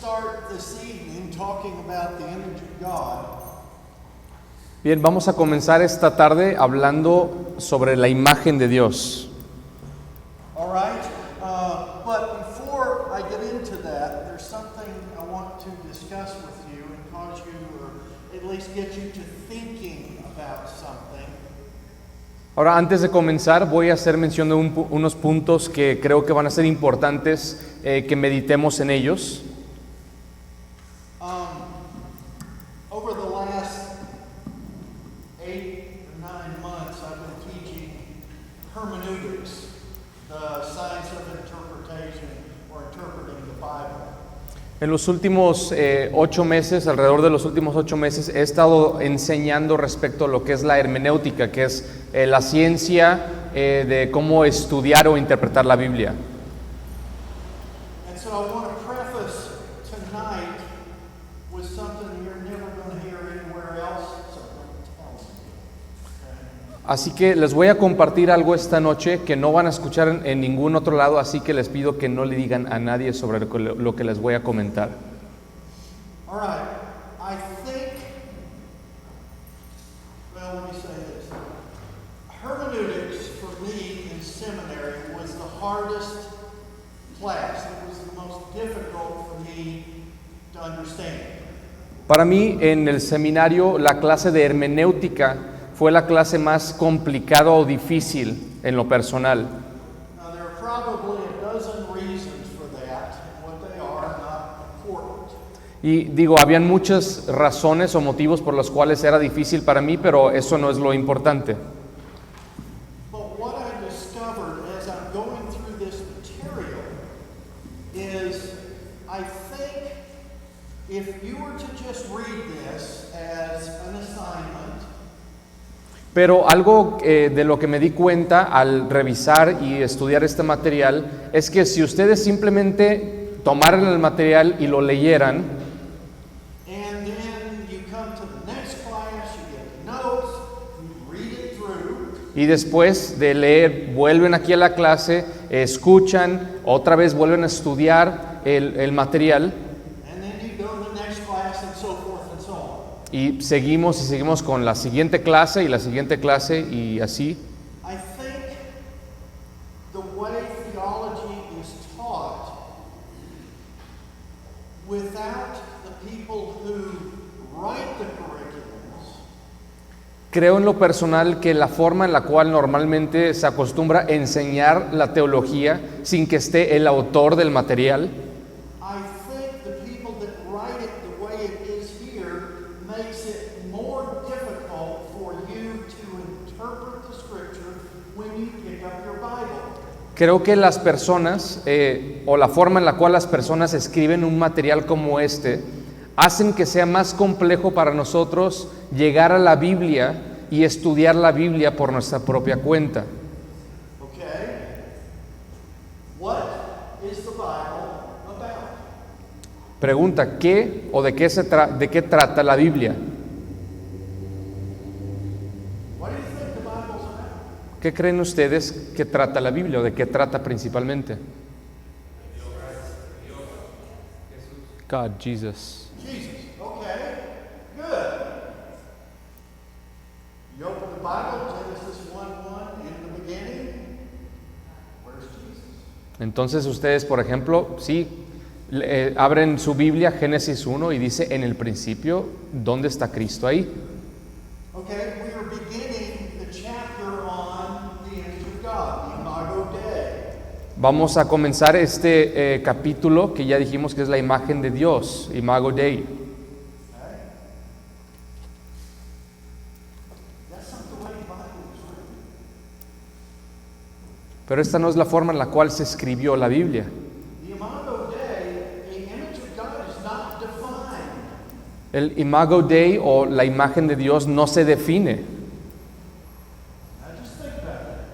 start this evening talking about the image of God. Bien, vamos a comenzar esta tarde hablando sobre la imagen de Dios. All right, but before I get into that, there's something I want to discuss with you and cause you, or at least get you to thinking about something. Ahora, antes de comenzar, voy a hacer mención de unos puntos que creo que van a ser importantes que meditemos en ellos. Over the last 8 or 9 months, I've been teaching hermeneutics, the science of interpretation or interpreting the Bible. En los últimos 8 meses, alrededor de los últimos 8 meses, he estado enseñando respecto a lo que es la hermenéutica, que es la ciencia de cómo estudiar o interpretar la Biblia. And so I want to preface tonight with something you're never going to hear anywhere else, so I'm telling you. Okay? Así que les voy a compartir algo esta noche que no van a escuchar en ningún otro lado, así que les pido que no le digan a nadie sobre lo que les voy a comentar. All right, I think, well, let me say this. Hermeneutics for me in seminary was the hardest class. It was the most difficult for me to understand. Para mí, en el seminario, la clase de hermenéutica fue la clase más complicada o difícil en lo personal. Now, there are probably a dozen reasons for that, and what they are not important. Y digo, habían muchas razones o motivos por los cuales era difícil para mí, pero eso no es lo importante. But what I discovered as I'm going through this material is I think if you were to just read this as an assignment, Pero algo de lo que me di cuenta al revisar y estudiar este material es que si ustedes simplemente tomaran el material y lo leyeran, and then you come to the next class, you get the notes, you read it through, y después de leer vuelven aquí a la clase, escuchan, otra vez vuelven a estudiar el material and then you go to the next class, and so forth and so on. y seguimos con la siguiente clase y la siguiente clase y así. I think the way theology is taught without the people who write the curriculums Creo en lo personal que la forma en la cual normalmente se acostumbra a enseñar la teología sin que esté el autor del material, I think the people that write it the way it is here makes it more difficult for you to interpret the scripture when you pick up your Bible. creo que las personas o la forma en la cual las personas escriben un material como este hacen que sea más complejo para nosotros llegar a la Biblia y estudiar la Biblia por nuestra propia cuenta. Okay? What is the Bible about? Pregunta, ¿qué o de qué trata la Biblia? What do you think the Bible's about? ¿Qué creen ustedes que trata la Biblia o de qué trata principalmente? God, Jesus. Jesus. Okay. Good. You open the Bible, Genesis 1:1, in the beginning. Where's Jesus? Entonces ustedes, por ejemplo, sí, abren su Biblia, Génesis 1, y dice, en el principio, ¿dónde está Cristo ahí? Okay, we are beginning the chapter on the image of God, the Imago Dei. Vamos a comenzar este capítulo que ya dijimos que es la imagen de Dios, Imago Dei. Okay? That's not the way the Bible was written. Pero esta no es la forma en la cual se escribió la Biblia. The Imago Dei, the image of God is not defined. El Imago Dei o la imagen de Dios no se define. Now just think about it.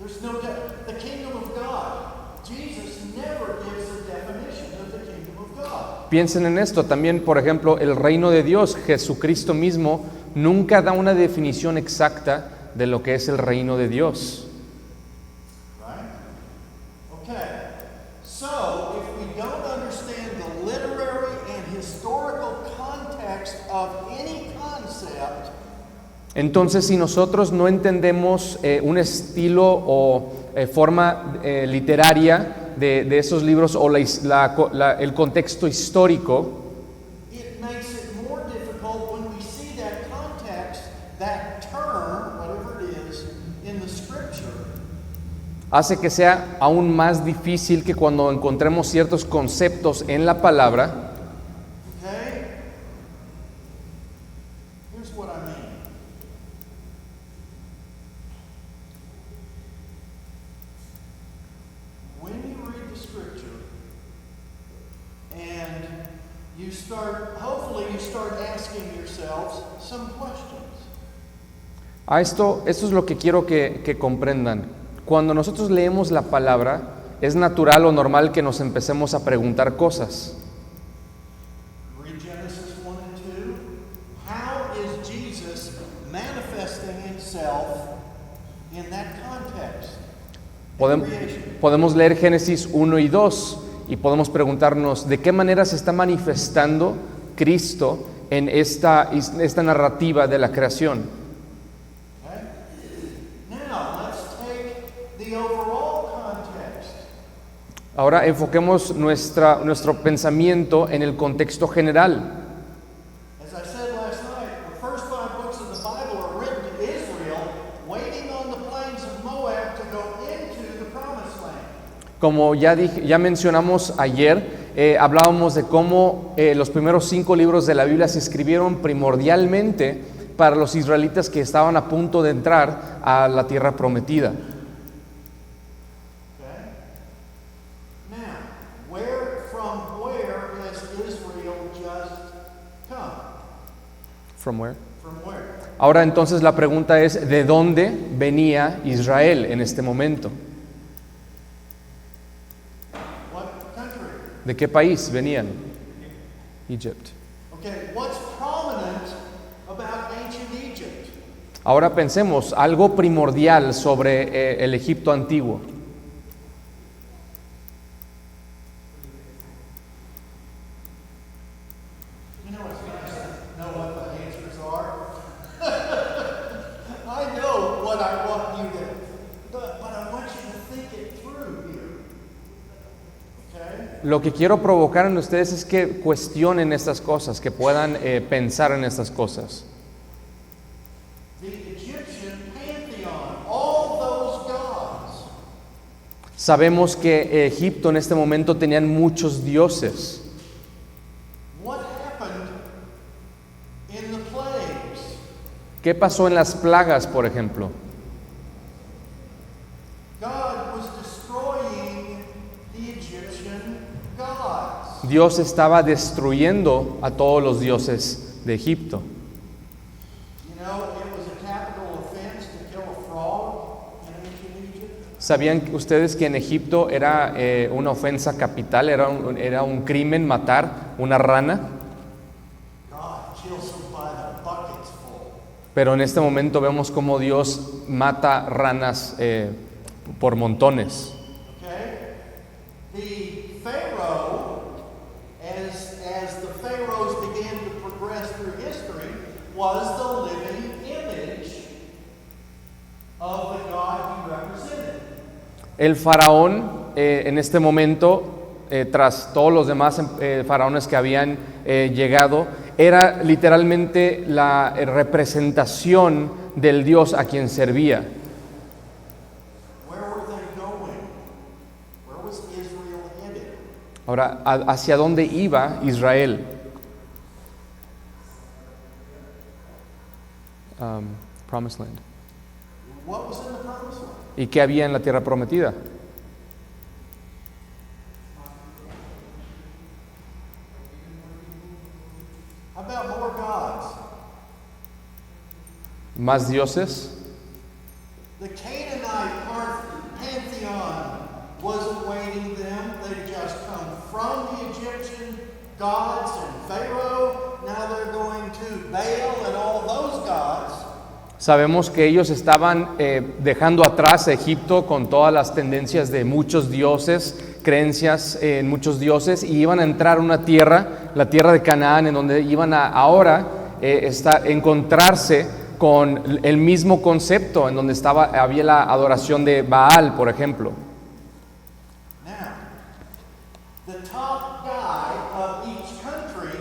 There's no the kingdom of God. Jesus never gives a definition of the kingdom of God. Piensen en esto también, por ejemplo, el reino de Dios, Jesucristo mismo, nunca da una definición exacta de lo que es el reino de Dios. Right? Okay. So, if we don't understand the Entonces, si nosotros no entendemos un estilo o forma literaria de esos libros o el contexto histórico, it makes it more difficult when we see that context, that term, whatever it is, in the scripture. hace que sea aún más difícil que cuando encontremos ciertos conceptos en la palabra. Okay? Here's what I mean. When you read the scripture and hopefully you start asking yourselves some questions. Esto es lo que quiero que comprendan. Cuando nosotros leemos la palabra, es natural o normal que nos empecemos a preguntar cosas. Read Genesis 1 and 2. How is Jesus manifesting himself in that context? Podemos leer Génesis 1 y 2 y podemos preguntarnos de qué manera se está manifestando Cristo en esta narrativa de la creación. Okay? Now, let's take the overall context. Ahora enfoquemos nuestro pensamiento en el contexto general. As I said last night, the first 5 books of the Bible are written to Israel, waiting on the plains of Moab to go into the promised land. Como ya mencionamos ayer, hablábamos de cómo los primeros 5 libros de la Biblia se escribieron primordialmente para los israelitas que estaban a punto de entrar a la tierra prometida. Okay? Now, from where has Israel just come? From where? From where? Ahora entonces la pregunta es, ¿de dónde venía Israel en este momento? What country? ¿De qué país venían? Egypt. Okay, what's prominent about ancient Egypt? Ahora pensemos algo primordial sobre el Egipto antiguo. You know, it's nice to know what the answers are. I know what I want you to, but I want you to think it through here. Okay? Lo que quiero provocar en ustedes es que cuestionen estas cosas, que puedan pensar en estas cosas. The Egyptian pantheon, all those gods. Sabemos que Egipto en este momento tenían muchos dioses. What happened in the plagues? ¿Qué pasó en las plagas, por ejemplo? God was destroying the Egyptian gods. Dios estaba destruyendo a todos los dioses de Egipto. You know, it was a capital offense to kill a frog in ancient Egypt. ¿Sabían ustedes que en Egipto era una ofensa capital, era un crimen matar una rana? God kills them by the buckets full. Pero en este momento vemos cómo Dios mata ranas por montones. Okay? The Pharaoh, as the pharaohs began to progress through history, was the living image of the God he represented. El faraón en este momento, tras todos los demás faraones que habían llegado, era literalmente la representación del Dios a quien servía. Where were they going? Where was Israel headed? Ahora, ¿hacia dónde iba Israel? Promised Land. What was in the promised land? ¿Y qué había en la tierra prometida? How about more gods? ¿Más dioses? The Canaanite pantheon was awaiting them. They just come from the Egyptian gods and Pharaoh. Now they're going to Baal and all those gods. Sabemos que ellos estaban dejando atrás a Egipto con todas las tendencias de muchos dioses, creencias en muchos dioses, y iban a entrar a una tierra, la tierra de Canaán, en donde iban a ahora encontrarse con el mismo concepto en donde había la adoración de Baal, por ejemplo. Now, the top guy of each country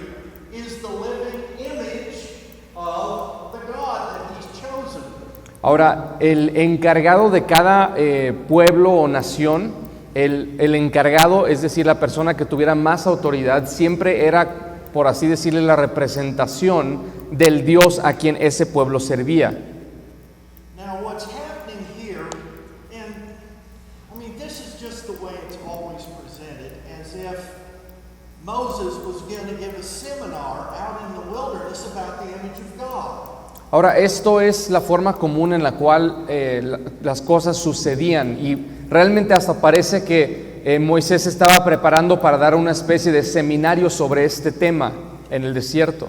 is the living image of the God that he's chosen. Ahora, el encargado de cada pueblo o nación, el encargado, es decir, la persona que tuviera más autoridad, siempre era, por así decirle, la representación del Dios a quien ese pueblo servía. Now, what's happening here, and I mean, this is just the way it's always presented, as if Moses was going to give a seminar out in the wilderness about the image of God. Ahora, esto es la forma común en la cual las cosas sucedían, y realmente hasta parece que Moisés estaba preparando para dar una especie de seminario sobre este tema en el desierto.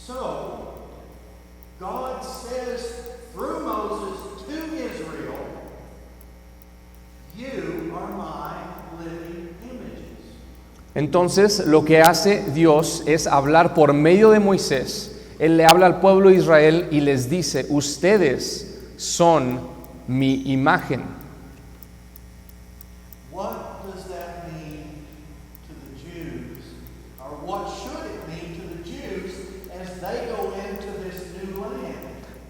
So, God says through Moses to Israel, "You are my living images." Entonces, lo que hace Dios es hablar por medio de Moisés. Él le habla al pueblo de Israel y les dice: ustedes son mi imagen. What does that mean to the Jews? Or what should it mean to the Jews as they go into this new land?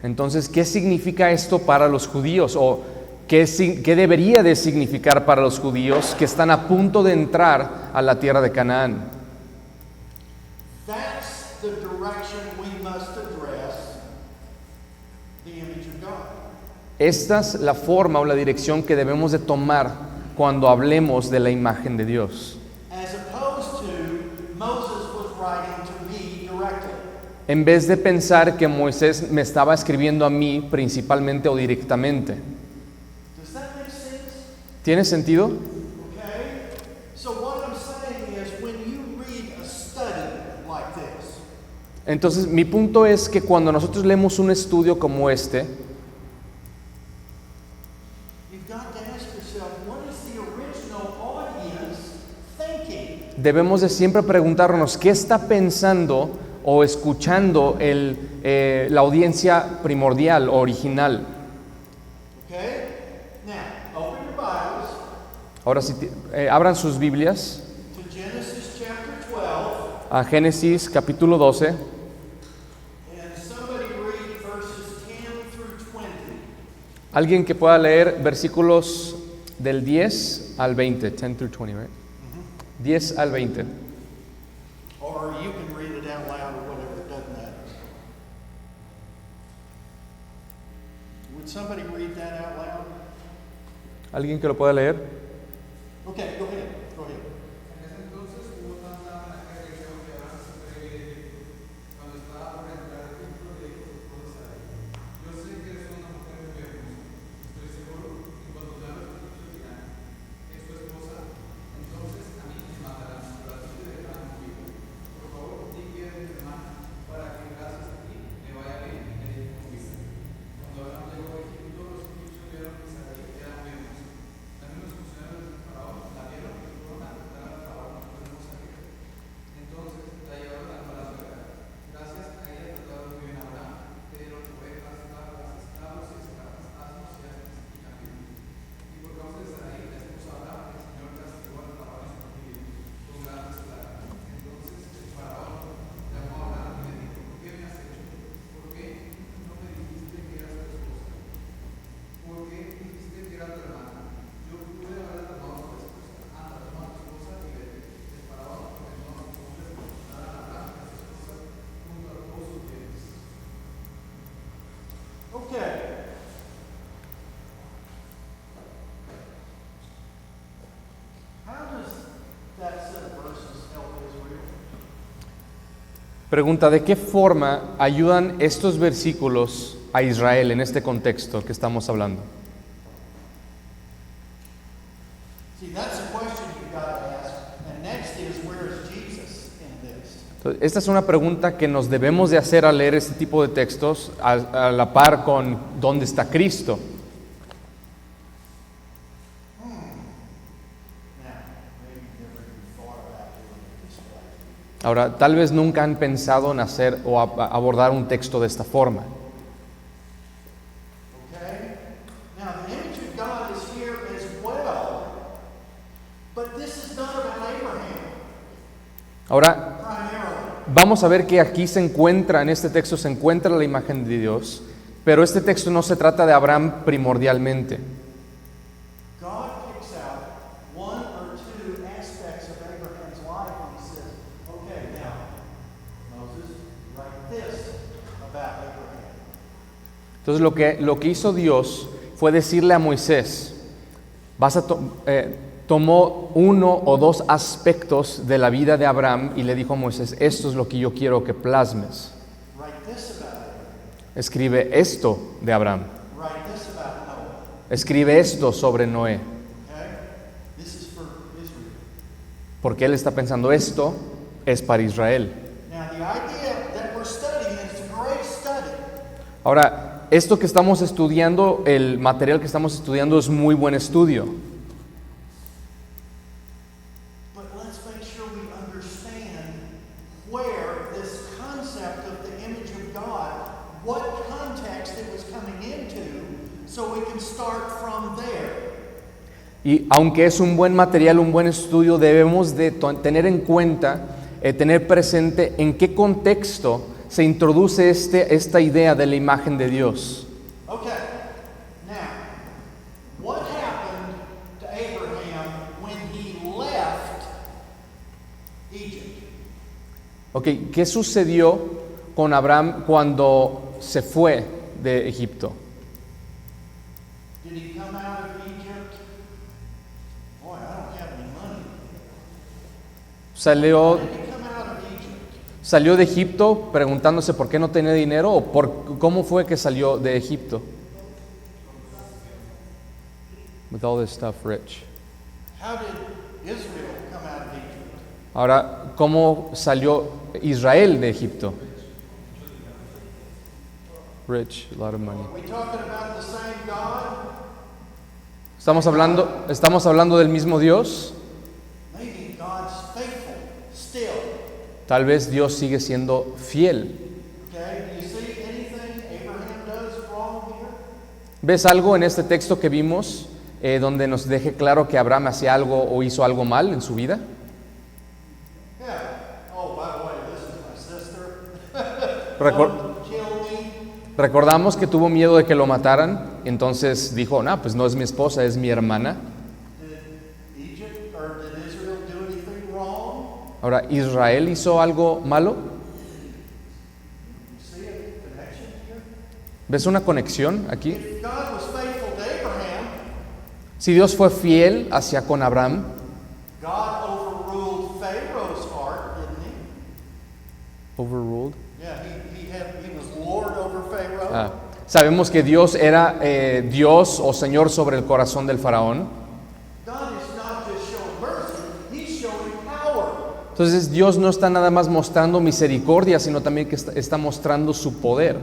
Entonces, ¿qué significa esto para los judíos? ¿O qué debería de significar para los judíos que están a punto de entrar a la tierra de Canaán? That's the direction we must address the image of God. Esta es la forma o la dirección que debemos de tomar cuando hablemos de la imagen de Dios. As opposed to Moses was writing to me directly. En vez de pensar que Moisés me estaba escribiendo a mí principalmente o directamente. Does that make sense? ¿Tiene sentido? Okay? So what I'm saying is when you read a study like this, Entonces, mi punto es que cuando nosotros leemos un estudio como este, you've got to ask yourself, what is the original audience thinking? debemos de siempre preguntarnos qué está pensando o escuchando la audiencia primordial o original. Okay? Now, open your Bibles Ahora, si abran sus Biblias to Genesis chapter 12, a Génesis capítulo 12. and somebody read verses 10 through 20. Alguien que pueda leer versículos del 10 al 20, 10 through 20, right? 10 al 20. Or you can read it out loud or whatever, it doesn't matter. Would somebody read that out loud? ¿Alguien que lo pueda leer? Okay, go ahead. Go ahead. En ese entonces hubo tanta amenaza que Jehová que Abraham se previene cuando estaba por entrar a Egipto, le dijo a su esposa Sarai: Yo sé que eres una mujer muy hermosa. Estoy seguro que cuando ya los egipcios dirán: es tu esposa, entonces a mí me matarán, pero a ti te dejarán vivo. Por favor, di que eres mi hermana, para que gracias a ti me vaya bien y me deje con vida. Cuando Abraham llegó a Egipto, los egipcios vieron que Sarai era muy hermosa. También los funcionarios del faraón la vieron y fueron a contar al faraón por hermosa que era. Entonces la llevaron al palacio real. Gracias a ella trataron muy bien a Abraham, le dieron ovejas, vacas, esclavos y esclavas, asnos y asnos y camellos. Y por causa de Sarai, la esposa de Abraham, el Señor castigó al faraón y su familia con grandes plagas. Entonces el faraón llamó a Abraham y le dijo: ¿Por qué me has hecho? ¿Por qué no me dijiste que eras tu esposa? ¿Por qué dijiste que era tu hermana? Yo pude haber tomado tu esposa. Anda, toma tu esposa y vete. El faraón ordenó a sus hombres que mataran a Abraham y a su esposa junto a todos sus bienes. Okay. How does that set of verses help Israel? Pregunta: ¿de qué forma ayudan estos versículos a Israel en este contexto que estamos hablando? See, that's a question you've got to ask. And next is, where is Jesus in this? Entonces, esta es una pregunta que nos debemos de hacer al leer este tipo de textos, a la par con ¿dónde está Cristo? Now, maybe you've never even thought about doing it this way. Ahora, tal vez nunca han pensado en hacer o abordar un texto de esta forma. Okay? Now, the image of God is here as well, but this is not about Abraham, Ahora, primarily. vamos a ver que aquí se encuentra, en este texto se encuentra la imagen de Dios, pero este texto no se trata de Abraham primordialmente. God picks out one or two aspects of Abraham's life and he says, okay, now, Moses, write this about Abraham. Entonces lo que hizo Dios fue decirle a Moisés, tomó uno o dos aspectos de la vida de Abraham y le dijo a Moisés, esto es lo que yo quiero que plasmes. Write this about Abraham. Escribe esto de Abraham. Write this about Noah. Escribe esto sobre Noé. Okay? This is for Israel. Porque él está pensando, esto es para Israel. Now, the idea that we're studying is a great study. Ahora, esto que estamos estudiando, el material que estamos estudiando es muy buen estudio. But let's make sure we understand where this concept of the image of God, what context it was coming into, so we can start from there. Y aunque es un buen material, un buen estudio, debemos de tener en cuenta, tener presente en qué contexto se introduce esta idea de la imagen de Dios. Okay, now, what happened to Abraham when he left Egypt? Ok, ¿qué sucedió con Abraham cuando se fue de Egipto? Did he come out of Egypt? Boy, I don't have any money. ¿Salió Did he come out of Egypt? ¿Salió de Egipto preguntándose por qué no tenía dinero o cómo fue que salió de Egipto? With all this stuff, rich. How did Israel come out of Egypt? Ahora, ¿cómo salió Israel de Egipto? Rich, a lot of money. Are we talking about the same God? ¿Estamos hablando del mismo Dios? Maybe God's faithful still. Tal vez Dios sigue siendo fiel. Okay, do you see anything Abraham does wrong here? ¿Ves algo en este texto que vimos donde nos deje claro que Abraham hacía algo o hizo algo mal en su vida? Yeah. Oh, by the way, this is my sister. Recor- Don't kill me. Recordamos que tuvo miedo de que lo mataran, entonces dijo, no, pues no es mi esposa, es mi hermana. Did Egypt or did Israel do anything wrong? Ahora, ¿Israel hizo algo malo? You see a connection here? ¿Ves una conexión aquí? If God was faithful to Abraham, Si Dios fue fiel hacia con Abraham, God overruled Pharaoh's heart, didn't he? overruled. Yeah, he was Lord over Pharaoh. Sabemos que Dios era Dios o Señor sobre el corazón del faraón. God is not just showing mercy, he's showing power. Entonces Dios no está nada más mostrando misericordia, sino también que está mostrando su poder.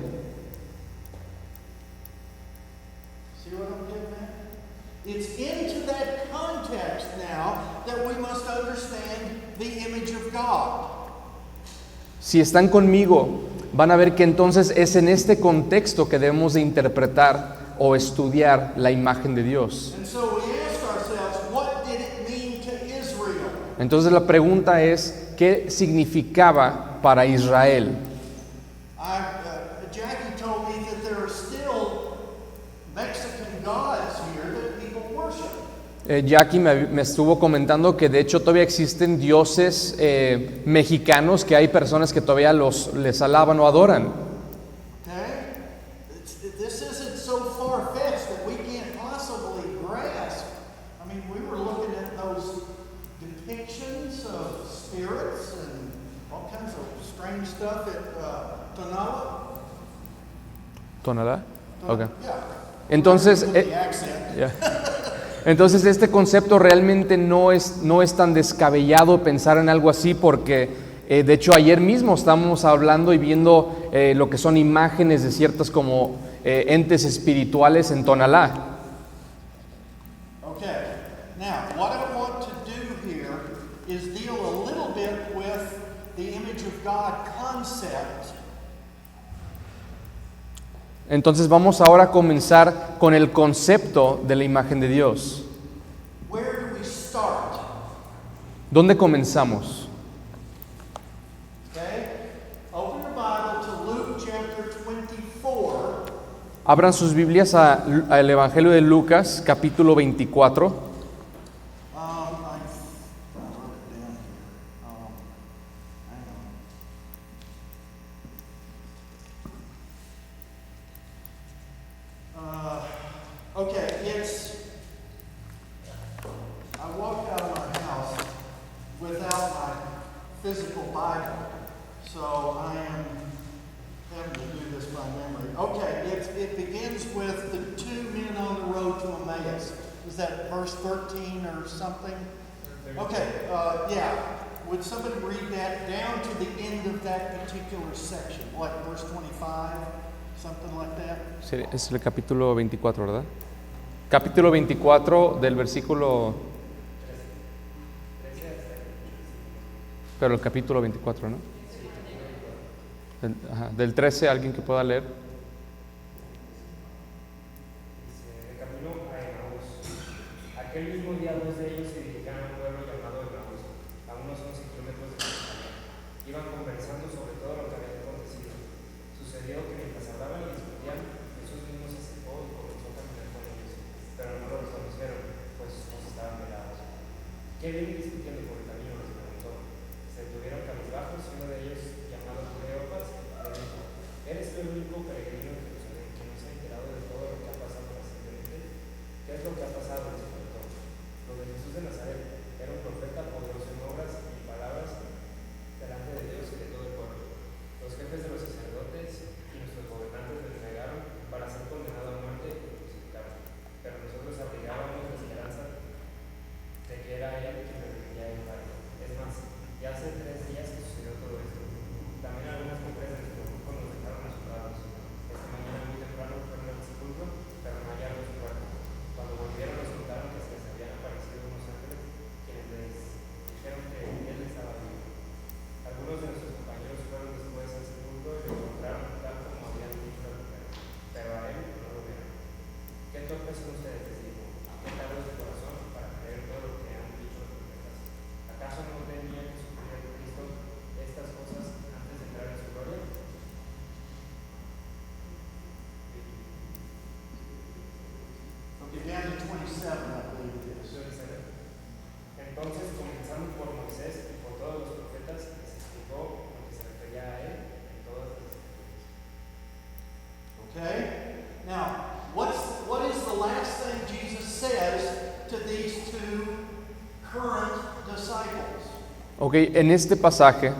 See what I'm getting at? It's into that context now that we must understand the image of God. Si están conmigo, van a ver que entonces es en este contexto que debemos de interpretar o estudiar la imagen de Dios. And so we ask ourselves, what did it mean to Israel? Entonces la pregunta es, ¿qué significaba para Israel? Jackie told me that there are still Mexican gods here that people worship. Jackie me estuvo comentando que de hecho todavía existen dioses mexicanos que hay personas que todavía les alaban o adoran. Okay? This isn't so far-fetched that we can't possibly grasp. I mean, we were looking at those depictions of spirits and all kinds of strange stuff at Tonala. ¿Tonalá? Okay. Yeah. Entonces, With the accent. ya. Entonces este concepto realmente no es tan descabellado pensar en algo así porque de hecho ayer mismo estábamos hablando y viendo lo que son imágenes de ciertas como entes espirituales en Tonalá. Okay. Now, what I want to do here is deal a little bit with the Entonces vamos ahora a comenzar con el concepto de la imagen de Dios. Where do we start? ¿Dónde comenzamos? Okay? Open your Bible to Luke chapter 24. Abran sus Biblias al Evangelio de Lucas, capítulo 24. I wrote it down here. Hang on. Okay, I walked out of my house without my physical Bible, so I am having to do this by memory. Okay, it begins with the two men on the road to Emmaus. Is that verse 13 or something? Okay, yeah. Would somebody read that down to the end of that particular section? What, verse 25? Something like that? Sí, es el capítulo 24, ¿verdad? Capítulo 24 del versículo... Pero el capítulo 24, ¿no? Del 13, ¿alguien que pueda leer? De camino a Emaús. Aquel mismo día dos de ellos se dirigían a un pueblo llamado Emaús, a unos 11 kilómetros de Jerusalén. Iban conversando sobre todo lo que había acontecido. Sucedió que mientras hablaban y discutían, Jesús mismo se acercó y comenzó a caminar con ellos, pero no lo reconocieron, pues sus ojos estaban velados. ¿Qué vienen discutiendo por el camino?, les preguntó. Se detuvieron cabizbajos y uno de ellos, llamado Cleopas, le dijo: ¿Eres tú el único peregrino de Jerusalén que no se ha enterado de todo lo que ha pasado recientemente? ¿Qué es lo que ha pasado?, les preguntó. Lo de Jesús de Nazaret era un profeta poderoso en obras y palabras delante de Dios y de todo el pueblo. Los jefes de los sacerdotes y nuestros gobernantes le entregaron para ser condenado a muerte y lo crucificaron. Pero nosotros abrigábamos la esperanza de que era él quien redimiría el pacto. Es más, ya hace 3 días que sucedió todo esto. También algunas mujeres de nuestro grupo nos dejaron asustados. Esta mañana muy temprano fueron al sepulcro, pero no hallaron su cuerpo. Cuando volvieron nos contaron que se les habían aparecido unos ángeles quienes les dijeron que él estaba vivo. Algunos de nuestros compañeros fueron después al sepulcro y lo encontraron tal como habían dicho las mujeres, pero a él no lo vieron. ¿Qué torpes son ustedes?, les dijo. ¿Qué tardos de corazón para creer todo lo que han dicho los profetas? ¿Acaso no tenía que sufrir Cristo estas cosas antes de entrar en su gloria? Okay, down to 27, I believe it is. Entonces, comenzando por Moisés y por todos los profetas, les explicó lo que se refería a él en todas las escrituras. Okay? Now, what is the last thing Jesus says to these two current disciples? Ok, en este pasaje,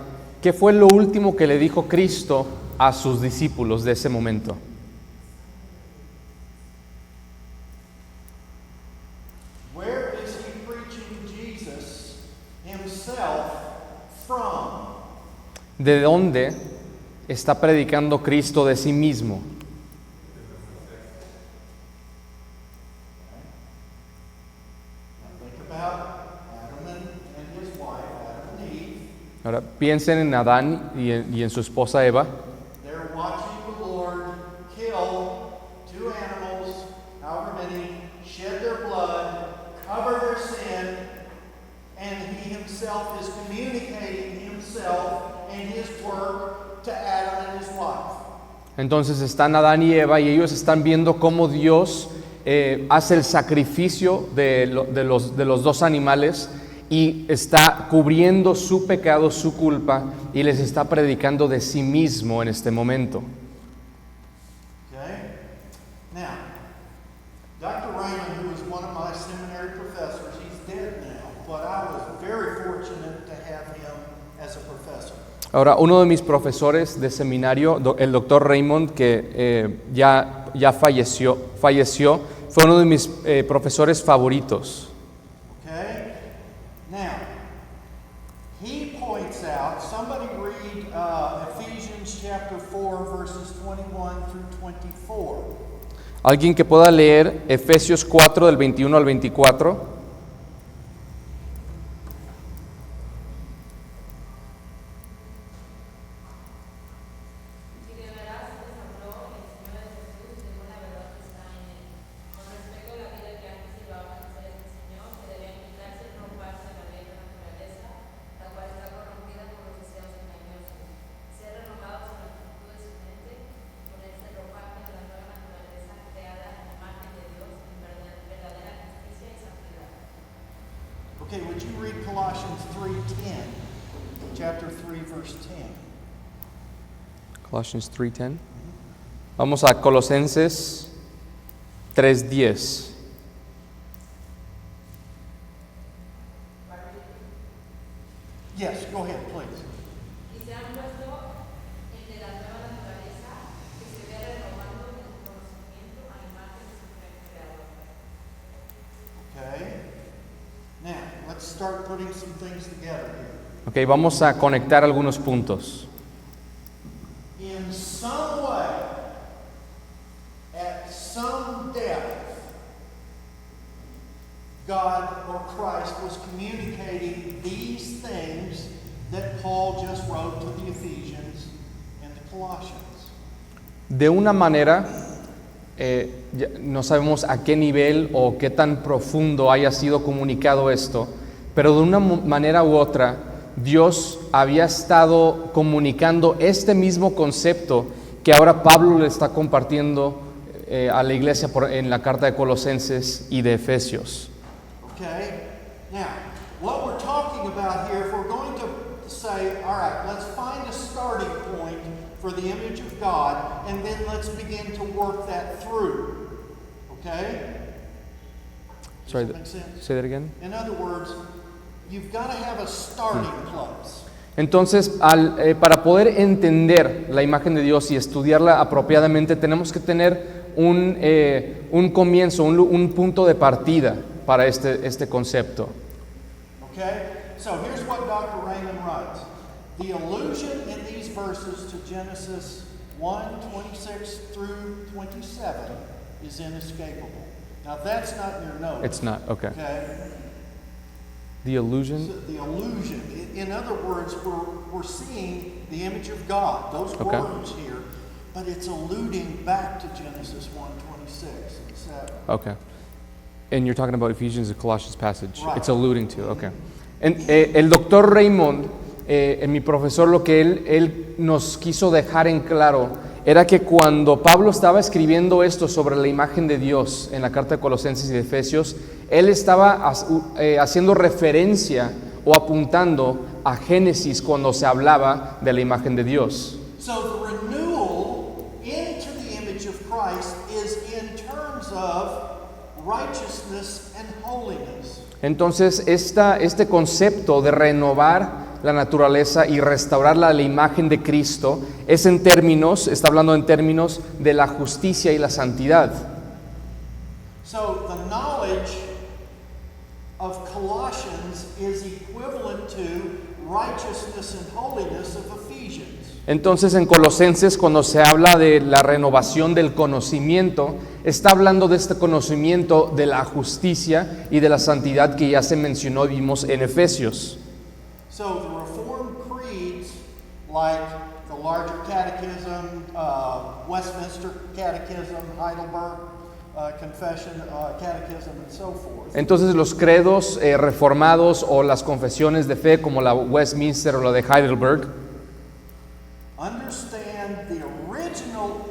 ¿qué fue lo último que le dijo Cristo a sus discípulos de ese momento? Where is he preaching Jesus himself from? ¿De dónde está predicando Cristo de sí mismo? Now think about Adam and his wife, Adam and Eve. Ahora piensen en Adán y en su esposa Eva. They're watching the Lord kill 2 animals, however many, shed their blood, cover their sin, and he himself is communicating himself and his work to Adam and his wife. Entonces están Adán y Eva y ellos están viendo cómo Dios hace el sacrificio de los 2 animales y está cubriendo su pecado, su culpa, y les está predicando de sí mismo en este momento. Okay? Now, Dr. Raymond, who was one of my seminary professors, he's dead now, but I was very fortunate to have him as a professor. Ahora, uno de mis profesores de seminario, el doctor Raymond, que ya falleció, fue uno de mis profesores favoritos. Okay? Now, he points out, somebody read Ephesians chapter 4, verses 21 through 24. Alguien que pueda leer Efesios 4 del 21 al 24. Y de veras les habló el Señor Jesús Okay, would you read Colossians 3:10? Chapter 3, verse 10. Colossians 3:10. Vamos a Colosenses 3:10. Yes, go ahead, please. Y se han puesto el de la nueva naturaleza que se ve renovando en su conocimiento a imagen de su creador. Okay. Now, let's start putting some things together here. Ok, vamos a conectar algunos puntos. In some way, at some depth, God or Christ was communicating these things that Paul just wrote to the Ephesians and the Colossians. De una manera, no sabemos a qué nivel o qué tan profundo haya sido comunicado esto, pero de una manera u otra, Dios había estado comunicando este mismo concepto que ahora Pablo le está compartiendo a la iglesia en la carta de Colosenses y de Efesios. Okay? Now, what we're talking about here, if we're going to say, all right, let's find a starting point for the image of God, and then let's begin to work that through. Okay? Does Sorry, that make sense? say that again. In other words, you've got to have a starting place. Entonces, para poder entender la imagen de Dios y estudiarla apropiadamente, tenemos que tener un comienzo, un punto de partida para este concepto. Okay? So here's what Dr. Raymond writes. The allusion in these verses to Genesis 1:26 through 27 is inescapable. Now that's not in your notes. It's not, okay. Okay? The illusion, So the allusion, in other words, we're seeing the image of God, those Okay. words here, but it's alluding back to Genesis 1:26 and 7. okay. And you're talking about Ephesians and Colossians passage. Right. It's alluding to, okay. El doctor Raymond, mi profesor, lo que él nos quiso dejar en claro era que cuando Pablo estaba escribiendo esto sobre la imagen de Dios en la carta de Colosenses y de Efesios, él estaba haciendo referencia o apuntando a Génesis cuando se hablaba de la imagen de Dios. So the renewal into the image of Christ is in terms of righteousness and holiness. Entonces, este concepto de renovar la naturaleza y restaurarla a la imagen de Cristo está hablando en términos de la justicia y la santidad. So the knowledge of Colossians is equivalent to righteousness and holiness of Ephesians. Entonces, en Colosenses, cuando se habla de la renovación del conocimiento, está hablando de este conocimiento de la justicia y de la santidad que ya se mencionó y vimos en Efesios. So the Reformed creeds, like the larger catechism, Westminster Catechism, Heidelberg Confession, Catechism, and so forth. Entonces, los credos reformados o las confesiones de fe como la Westminster o la de Heidelberg Understand the original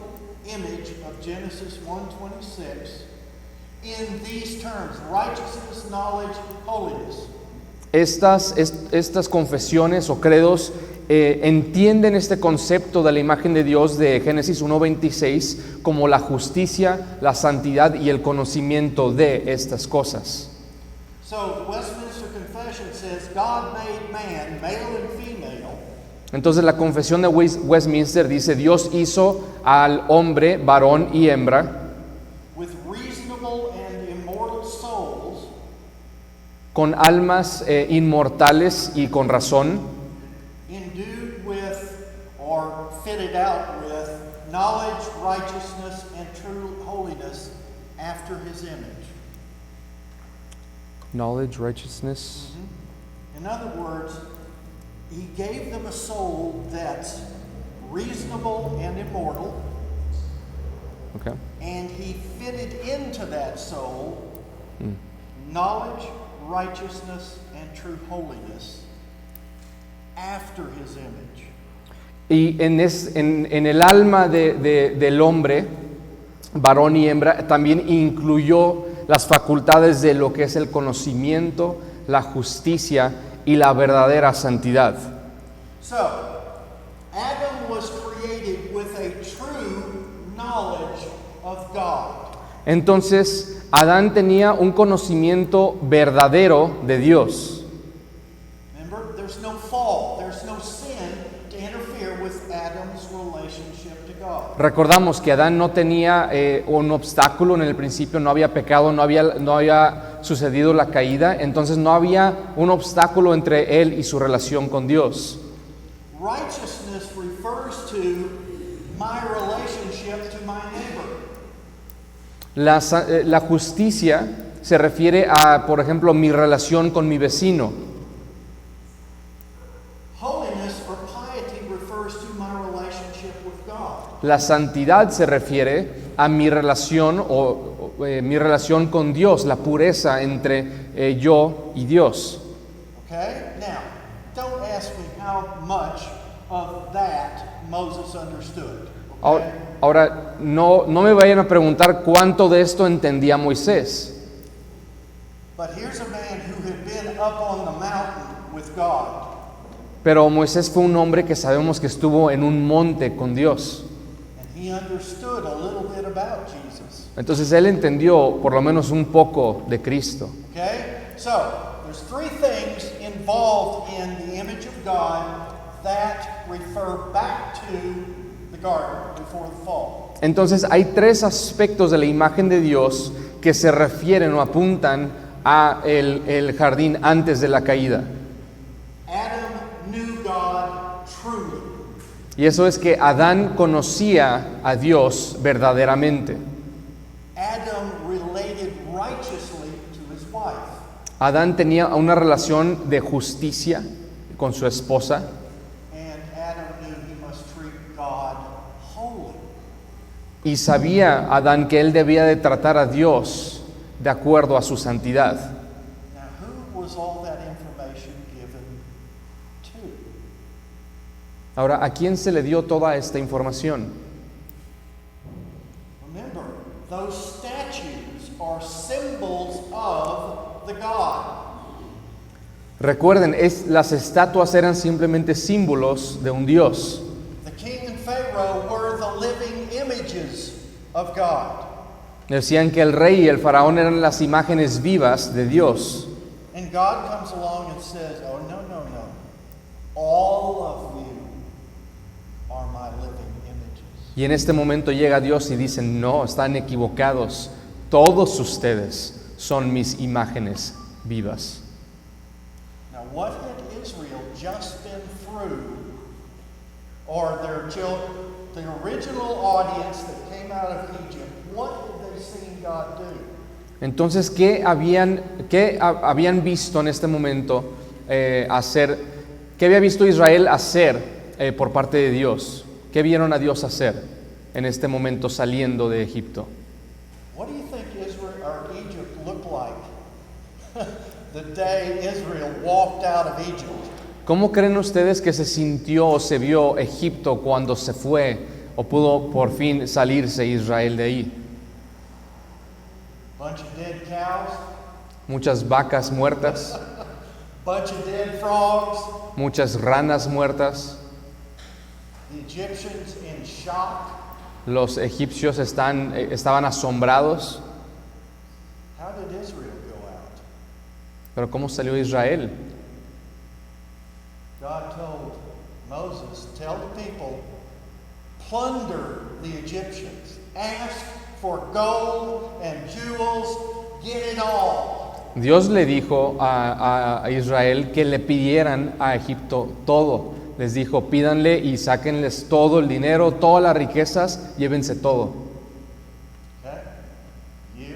image of Genesis 1:26 in these terms: righteousness, knowledge, holiness. Estas confesiones o credos entienden este concepto de la imagen de Dios de Génesis 1:26 como la justicia, la santidad y el conocimiento de estas cosas. So the Westminster Confession says God made man, male and female, Entonces la confesión de Westminster dice: Dios hizo al hombre, varón y hembra, with reasonable and immortal souls, con almas inmortales y con razón, endued with or fitted out with knowledge, righteousness, and true holiness after his image. knowledge, righteousness. In other words, he gave them a soul that's reasonable and immortal, Okay. and he fitted into that soul knowledge, righteousness, and true holiness after his image. Y en el alma del hombre, varón y hembra, también incluyó las facultades de lo que es el conocimiento, la justicia y la verdadera santidad. So, Adam was created with a true knowledge of God. Entonces, Adán tenía un conocimiento verdadero de Dios. Remember, there's no fall, there's no sin to interfere with Adam's relationship to God. Recordamos que Adán no tenía un obstáculo en el principio, no había pecado, no había sucedido la caída, entonces no había un obstáculo entre él y su relación con Dios. Righteousness refers to my relationship to my neighbor. La justicia se refiere a, por ejemplo, mi relación con mi vecino. Holiness or piety refers to my relationship with God. La santidad se refiere a mi relación mi relación con Dios, la pureza entre yo y Dios. Okay? Now, don't ask me how much of that Moses understood. Okay? Ahora, no me vayan a preguntar cuánto de esto entendía Moisés. But here's a man who had been up on the mountain with God. Pero Moisés fue un hombre que sabemos que estuvo en un monte con Dios. And he understood a little bit about Jesus. Entonces él entendió por lo menos un poco de Cristo. Okay? So, there's three things involved in the image of God that refer back to the garden before the fall. Entonces hay tres aspectos de la imagen de Dios que se refieren o apuntan a el jardín antes de la caída. Adam knew God truly. Y eso es que Adán conocía a Dios verdaderamente. Adam related righteously to his wife. Adán tenía una relación de justicia con su esposa. And Adam knew he must treat God holy. Y sabía Adán que él debía de tratar a Dios de acuerdo a su santidad. Now, who was all that information given to? Ahora, ¿a quién se le dio toda esta información? Remember, those statues are symbols of the God. Recuerden, las estatuas eran simplemente símbolos de un Dios. The king and Pharaoh were the living images of God. Decían que el rey y el faraón eran las imágenes vivas de Dios. And God comes along and says, oh, no, no, no. All of you are my living images. Y en este momento llega Dios y dice, no, están equivocados. Todos ustedes son mis imágenes vivas. Now, what had Israel just been through, or their children, the original audience that came out of Egypt, what had they seen God do? Entonces, ¿qué habían visto en este momento hacer? ¿Qué había visto Israel hacer por parte de Dios? ¿Qué vieron a Dios hacer en este momento saliendo de Egipto? What do you think Israel or Egypt looked like the day Israel walked out of Egypt? ¿Cómo creen ustedes que se sintió o se vio Egipto cuando se fue o pudo por fin salirse Israel de ahí? Bunch of dead cows, Muchas vacas muertas, bunch of dead frogs, muchas ranas muertas. the Egyptians in shock. Los egipcios estaban asombrados. How did Israel go out? Pero ¿cómo salió Israel? God told Moses, tell the people, plunder the Egyptians. Ask for gold and jewels, get it all. Dios le dijo a Israel que le pidieran a Egipto todo. Les dijo, pídanle y sáquenles todo el dinero, todas las riquezas, llévense todo. Okay? You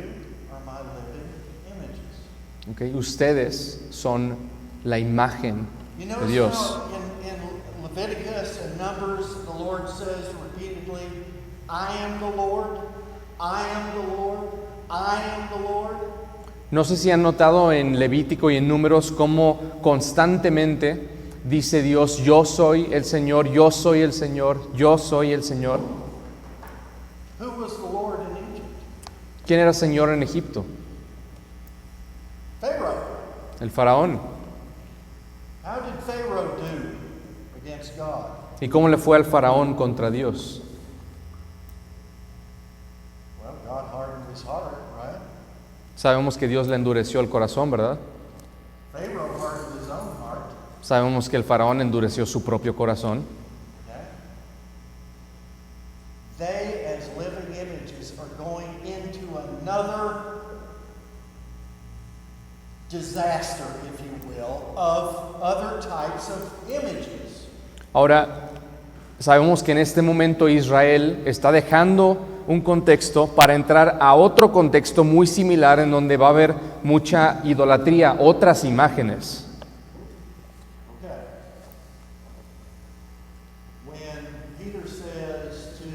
are my living images. ¿Okay? Ustedes son la imagen You de notice Dios. how in Leviticus and Numbers, the Lord says repeatedly, I am the Lord, I am the Lord, I am the Lord. No sé si han notado en Levítico y en Números cómo constantemente dice Dios, yo soy el Señor, yo soy el Señor, yo soy el Señor. Who was the Lord in Egypt? ¿Quién era Señor en Egipto? Pharaoh. el faraón. How did Pharaoh do against God? ¿Y cómo le fue al faraón contra Dios? Well, God hardened his heart, right? Sabemos que Dios le endureció el corazón, ¿verdad? Pharaoh hardened his own heart. Sabemos que el faraón endureció su propio corazón. Okay? They, as living images, are going into another disaster, if you will, of other types of images. Ahora, sabemos que en este momento Israel está dejando un contexto para entrar a otro contexto muy similar en donde va a haber mucha idolatría, otras imágenes. Okay. When Peter says to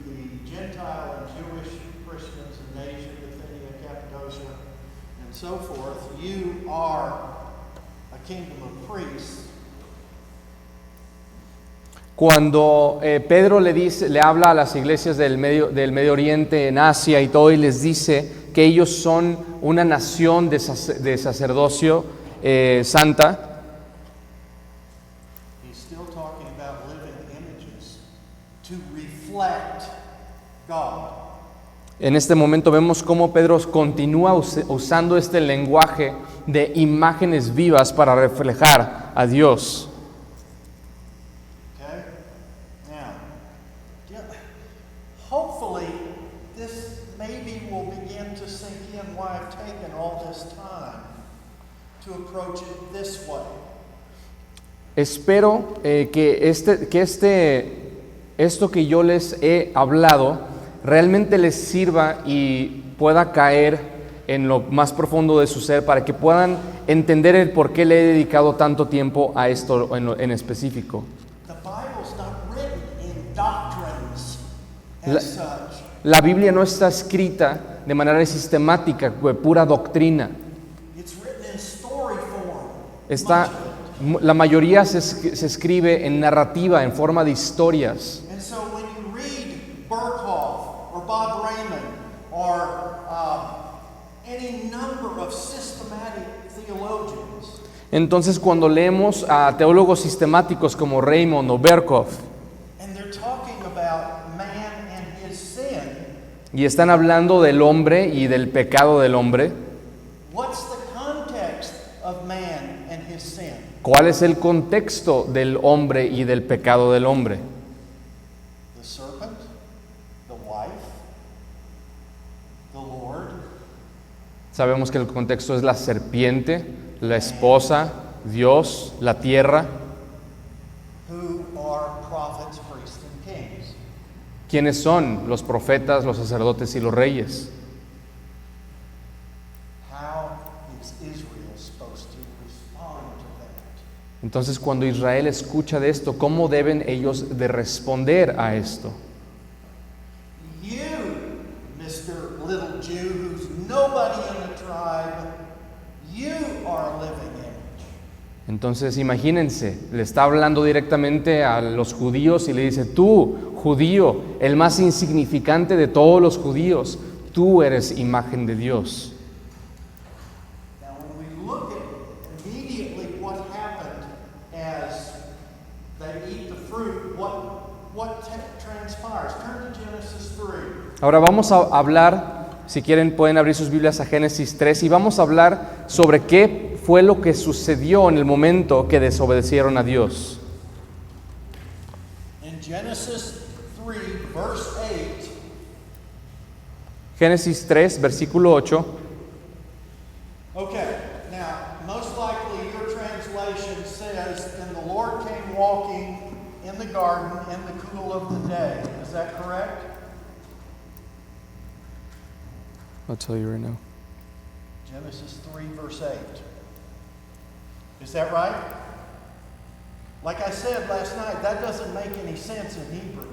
the Gentile and Jewish Christians in Asia, Bithynia, Cappadocia, and so forth, you are a kingdom of priests. Cuando Pedro le habla a las iglesias del Medio Oriente, en Asia y todo, y les dice que ellos son una nación de sacerdocio santa, He's still talking about living images to reflect God. en este momento vemos cómo Pedro continúa usando este lenguaje de imágenes vivas para reflejar a Dios. Okay? Now, hopefully this maybe will begin to sink in why I've taken all this time to approach it this way. Espero que esto que yo les he hablado realmente les sirva y pueda caer en lo más profundo de su ser para que puedan entender el por qué le he dedicado tanto tiempo a esto en específico. The Bible's not written in doctrines La- as such. La Biblia no está escrita de manera sistemática, pura doctrina. It's written in story form. Está, much of it. la mayoría se escribe en narrativa, en forma de historias. And so when you read Berkhoff or Bob Raymond or any number of systematic theologians, Entonces cuando leemos a teólogos sistemáticos como Raymond o Berkhoff and they're talking about man and his sin, y están hablando del hombre y del pecado del hombre, what's the context of man and his sin? ¿cuál es el contexto del hombre y del pecado del hombre? The serpent, the wife, the Lord, Sabemos que el contexto es la serpiente, la esposa, Dios, la tierra. who are prophets, priests, and kings. ¿Quiénes son los profetas, los sacerdotes y los reyes? How is Israel supposed to respond to that? Entonces cuando Israel escucha de esto, ¿cómo deben ellos de responder a esto? You, Mr. Little Jew, who's nobody in the tribe, you are a living image. Entonces imagínense, le está hablando directamente a los judíos y le dice, tú, judío, el más insignificante de todos los judíos, tú eres imagen de Dios. Now, when we look at immediately what happened as they eat the fruit, what transpires? Turn to Genesis 3. Ahora vamos a hablar, si quieren pueden abrir sus Biblias a Génesis 3 y vamos a hablar sobre qué fue lo que sucedió en el momento que desobedecieron a Dios. In Genesis 3, verse 8, Génesis 3, versículo 8. okay, now, most likely your translation says, and the Lord came walking in the garden in the cool of the day. Is that correct? I'll tell you right now. Genesis 3, verse 8. Is that right? Like I said last night, that doesn't make any sense in Hebrew.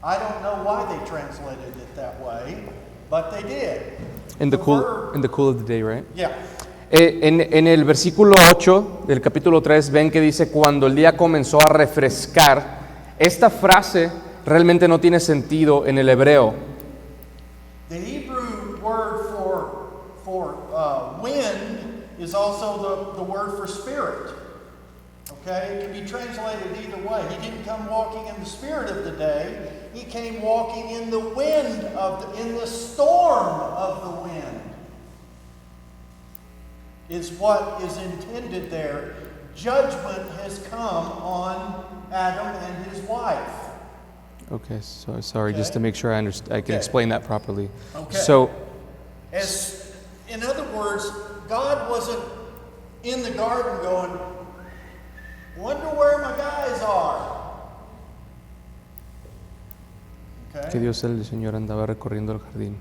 I don't know why they translated it that way, but they did. In the The cool verb- of the day, right? Yeah. En el versículo 8 del capítulo 3 ven que dice cuando el día comenzó a refrescar. Esta frase realmente no tiene sentido en el hebreo. The Hebrew word for wind is also the word for spirit. Okay? It can be translated either way. He didn't come walking in the spirit of the day. He came walking in the wind in the storm of the wind. Is what is intended there. Judgment has come on Adam and his wife. Okay, so sorry, just to Okay. make sure I can Okay. explain that properly. Okay. So, In other words, God wasn't in the garden going, wonder where my guys are. que Okay? Dios el Señor andaba recorriendo el jardín.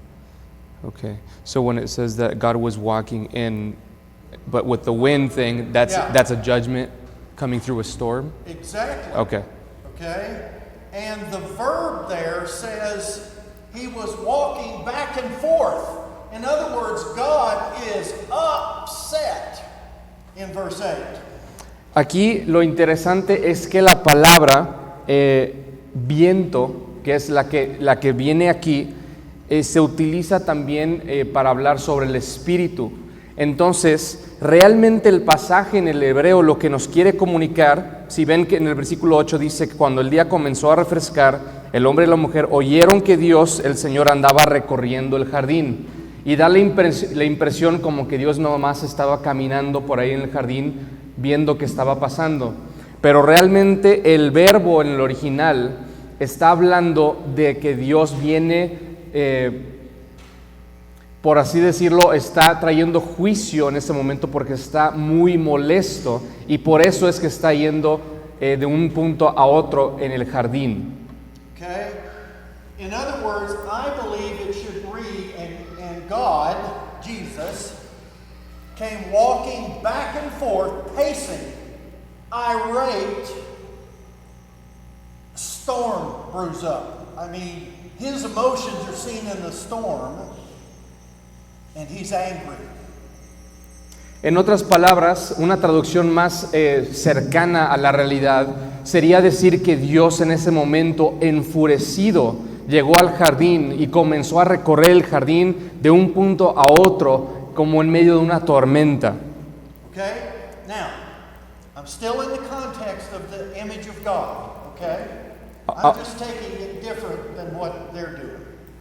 Okay, so when it says that God was walking in, but with the wind thing, that's Yeah. that's a judgment coming through a storm. Exactly. Okay. Okay? And the verb there says he was walking back and forth. In other words, God is upset in verse 8. Aquí lo interesante es que la palabra viento, que es la que viene aquí, se utiliza también para hablar sobre el espíritu. Entonces, realmente el pasaje en el hebreo lo que nos quiere comunicar, si ven que en el versículo 8 dice que cuando el día comenzó a refrescar, el hombre y la mujer oyeron que Dios, el Señor, andaba recorriendo el jardín. Y da la impresión como que Dios no más estaba caminando por ahí en el jardín viendo qué estaba pasando. Pero realmente el verbo en el original está hablando de que Dios viene, por así decirlo, está trayendo juicio en ese momento porque está muy molesto y por eso es que está yendo de un punto a otro en el jardín. Okay? In other words, I believe it should read, and God, Jesus, came walking back and forth, pacing, irate, storm brews up. I mean, his emotions are seen in the storm, and he's angry. En otras palabras, una traducción más cercana a la realidad sería decir que Dios en ese momento, enfurecido, llegó al jardín y comenzó a recorrer el jardín de un punto a otro como en medio de una tormenta. Okay? Now, I'm still in the context of the image of God, okay? I'm just taking it different than what they're doing.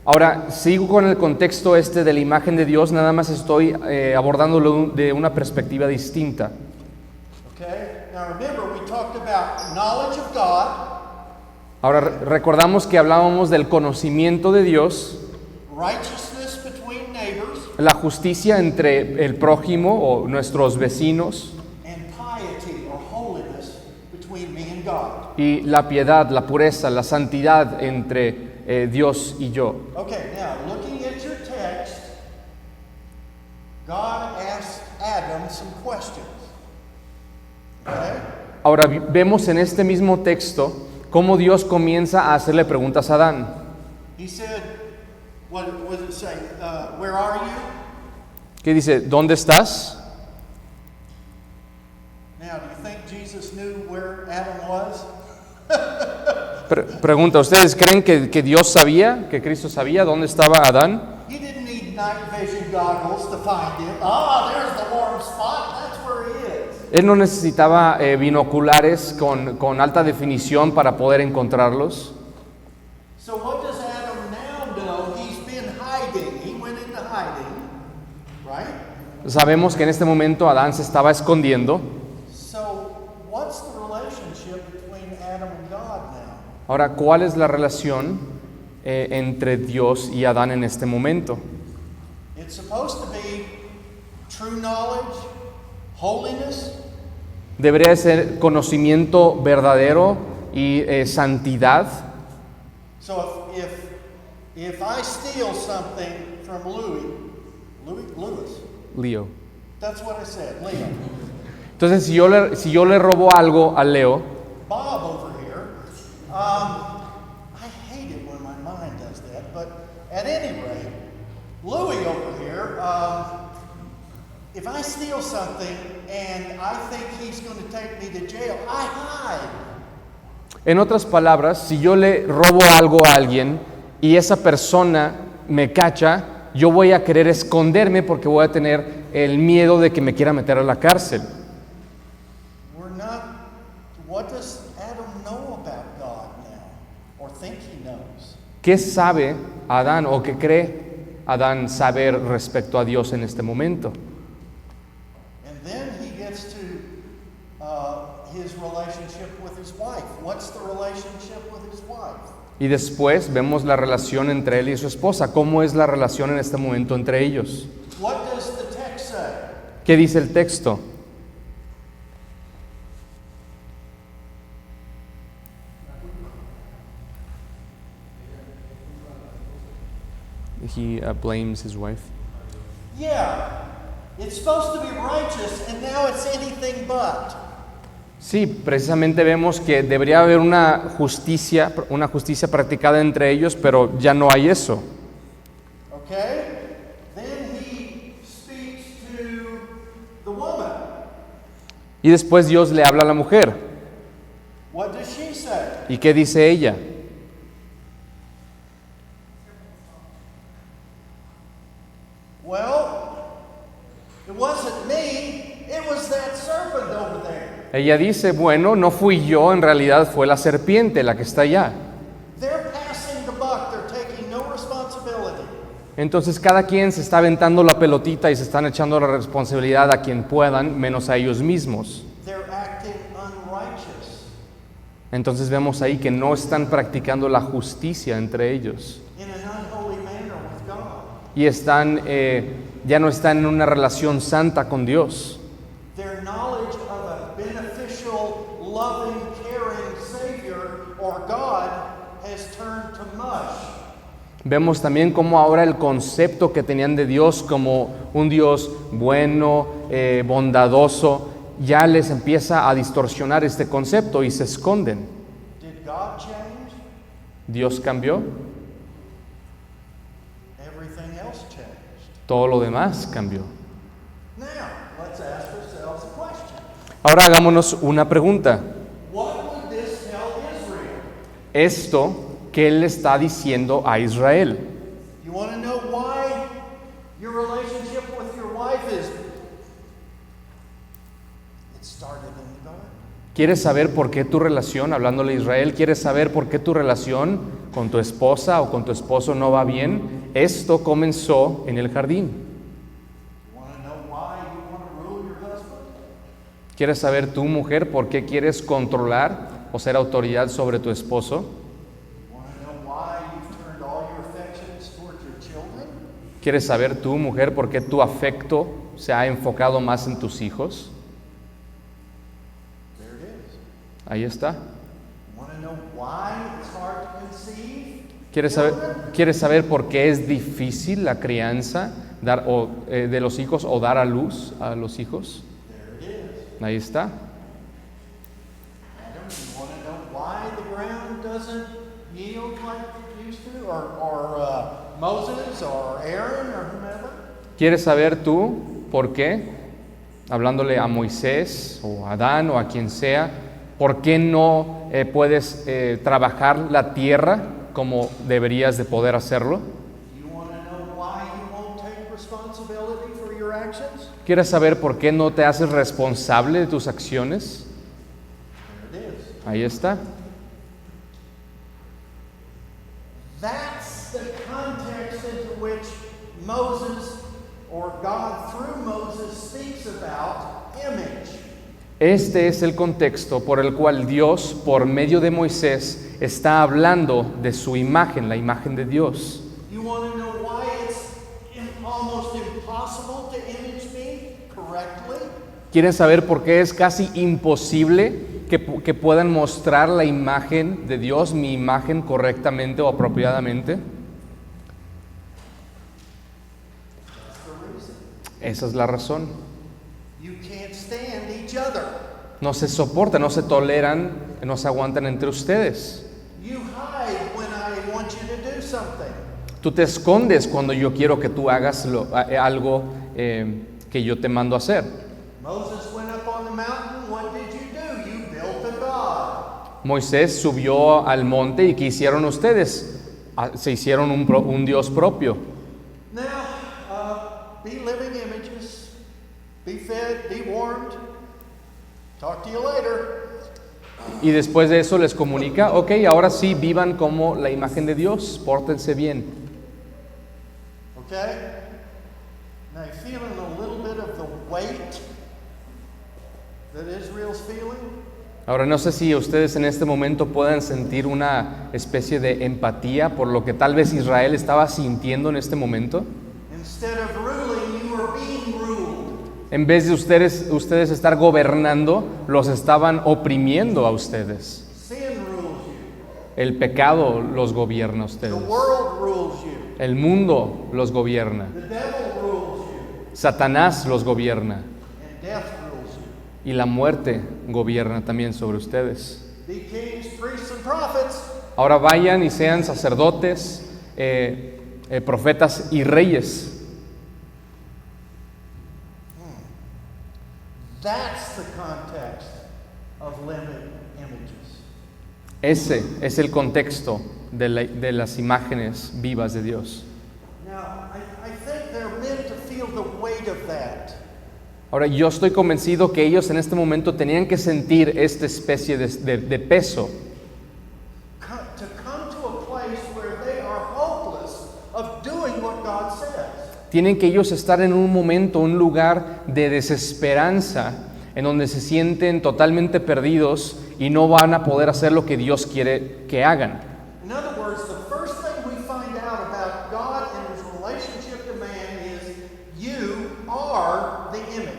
Ahora, sigo con el contexto de la imagen de Dios, nada más estoy abordándolo de una perspectiva distinta. Okay? Now remember, we talked about knowledge of God, Ahora, recordamos que hablábamos del conocimiento de Dios, righteousness between neighbors, la justicia entre el prójimo o nuestros vecinos and piety or holiness between me and God. y la piedad, la pureza, la santidad entre Dios y yo. Okay, now looking at your text, God asked Adam some questions. Okay? Ahora vemos en este mismo texto cómo Dios comienza a hacerle preguntas a Adán. He said, what does it say? Where are you? ¿Qué dice? ¿Dónde estás? Now, do you think Jesus knew where Adam was? Pregunta, ¿ustedes creen que Dios sabía, que Cristo sabía dónde estaba Adán? He didn't need night vision goggles to find him. Ah, there's the warm spot. That's where he is. Él no necesitaba binoculares con alta definición para poder encontrarlos. So what does Adam now know? He's been hiding. He went into hiding, right? Sabemos que en este momento Adán se estaba escondiendo. So what's the relationship between Adam and God now? Ahora, ¿cuál es la relación entre Dios y Adán en este momento? It's supposed to be true knowledge, holiness, Debería ser conocimiento verdadero y santidad. so if I steal something from Lewis, Leo. that's what I said, Leo. Entonces, si yo le robo algo a Leo, Bob over here, I hate it when my mind does that, but at any rate, Louis over here, if I steal something and I think he's going to take me to jail, I hide. en otras palabras, si yo le robo algo a alguien y esa persona me cacha, yo voy a querer esconderme porque voy a tener el miedo de que me quiera meter a la cárcel. We're not, what does Adam know about God now? Or think he knows? ¿Qué sabe Adán o qué cree Adán saber respecto a Dios en este momento? And then he gets to his relationship with his wife. What's the relationship with his wife? Y después vemos la relación entre él y su esposa. ¿Cómo es la relación en este momento entre ellos? What does the text say? ¿Qué dice el texto? He blames his wife. Yeah, it's supposed to be righteous, and now it's anything but. Sí, precisamente vemos que debería haber una justicia practicada entre ellos, pero ya no hay eso. Okay? Then he speaks to the woman. Y después Dios le habla a la mujer. What does she say? ¿Y qué dice ella? Well, it wasn't me, it was that serpent over there. Ella dice, bueno, no fui yo, en realidad fue la serpiente la que está allá. They're passing the buck, they're taking no responsibility. Entonces cada quien se está aventando la pelotita y se están echando la responsabilidad a quien puedan, menos a ellos mismos. They're acting unrighteous Entonces vemos ahí que no están practicando la justicia entre ellos. in an unholy manner with God. Y ya no están en una relación santa con Dios. Their knowledge of a beneficial, loving, caring Savior or God has turned to mush. Vemos también cómo ahora el concepto que tenían de Dios como un Dios bueno, bondadoso, ya les empieza a distorsionar este concepto y se esconden. Did God change? Dios cambió, Everything else changed. todo lo demás cambió. Now, let's ask ourselves a question. Ahora hagámonos una pregunta. What would this tell Israel? Esto, ¿qué le está diciendo a Israel? You want to know why your relationship with your wife is... It started in the garden. ¿Quieres saber por qué tu relación, hablándole a Israel, quieres saber por qué tu relación con tu esposa o con tu esposo no va bien? Esto comenzó en el jardín. You want to know why you want to rule your husband? ¿Quieres saber tu mujer por qué quieres controlar o ser autoridad sobre tu esposo? You want to know why you've turned all your affections towards your children? ¿Quieres saber tu mujer por qué tu afecto se ha enfocado más en tus hijos? There it is. Ahí está. You want to know why it's hard to conceive? ¿Quieres saber por qué es difícil la crianza de los hijos o dar a luz a los hijos? There it is. Ahí está. Adam, you want to know why the ground doesn't yield like it used to? Or Moses or Aaron or whomever? ¿Quieres saber tú por qué, hablándole a Moisés o a Adán o a quien sea, por qué no puedes trabajar la tierra como deberías de poder hacerlo? You want to know why you won't take responsibility for your actions? ¿Quieres saber por qué no te haces responsable de tus acciones? There it is. Ahí está. That's the context into which Moses or God through Moses speaks about image. Este es el contexto por el cual Dios, por medio de Moisés, está hablando de su imagen, la imagen de Dios. You want to know why it's almost impossible to image me correctly? ¿Quieren saber por qué es casi imposible que puedan mostrar la imagen de Dios, mi imagen correctamente o apropiadamente? That's the reason. Esa es la razón. You can't stand each other. No se soportan, no se toleran, no se aguantan entre ustedes. You hide when I want you to do something. Tú te escondes cuando yo quiero que tú hagas algo que yo te mando a hacer. Moses went up on the mountain. What did you do? You built a god. Moisés subió al monte y ¿qué hicieron ustedes? Se hicieron un Dios propio. Now, be living images. Be fed, be warmed. Talk to you later. Y después de eso les comunica, ok, ahora sí vivan como la imagen de Dios, pórtense bien. Okay? Now you feeling a little bit of the weight that Israel's feeling? Ahora no sé si ustedes en este momento puedan sentir una especie de empatía por lo que tal vez Israel estaba sintiendo en este momento. Instead of ruling, you are being ruled. En vez de ustedes estar gobernando, los estaban oprimiendo a ustedes. Sin rules you. El pecado los gobierna a The ustedes. world rules you. El mundo los gobierna. The devil rules you. Satanás los gobierna. And death rules you. Y la muerte gobierna también sobre ustedes. Be kings, priests, and prophets. Ahora vayan y sean sacerdotes, profetas y reyes. That's the context of living images. Ese es el contexto de las imágenes vivas de Dios. Now, I think they're meant to feel the weight of that. Ahora, yo estoy convencido que ellos en este momento tenían que sentir esta especie de peso. To come to a place where they are hopeless of doing what God says. Tienen que ellos estar en un momento, un lugar de desesperanza, en donde se sienten totalmente perdidos y no van a poder hacer lo que Dios quiere que hagan. In other words, the first thing we find out about God and His relationship to man is you are the image.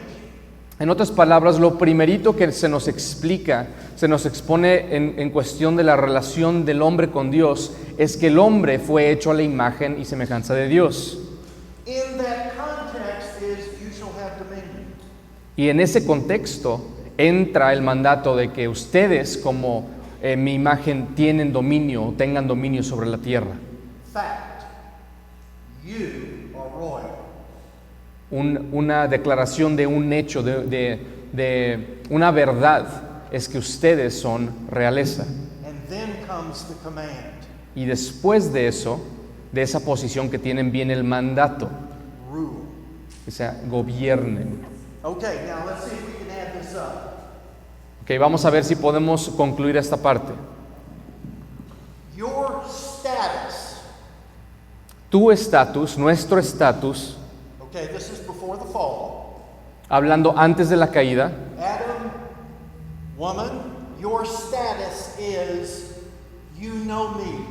En otras palabras, lo primerito que se nos explica, se nos expone en cuestión de la relación del hombre con Dios, es que el hombre fue hecho a la imagen y semejanza de Dios. In that context is you shall have dominion. Y en ese contexto entra el mandato de que ustedes como mi imagen tienen dominio, tengan dominio sobre la tierra. Fact, you are royal. Una declaración de un hecho, de una verdad, es que ustedes son realeza. And then comes the command, Y después de eso, de esa posición que tienen, viene el mandato, rule. o sea, gobiernen. Okay, now let's see if we can add this up. Ok, vamos a ver si podemos concluir esta parte. Your status, Tu estatus, nuestro estatus, okay, this is before the fall. hablando antes de la caída, Adam, woman, your status is you know me.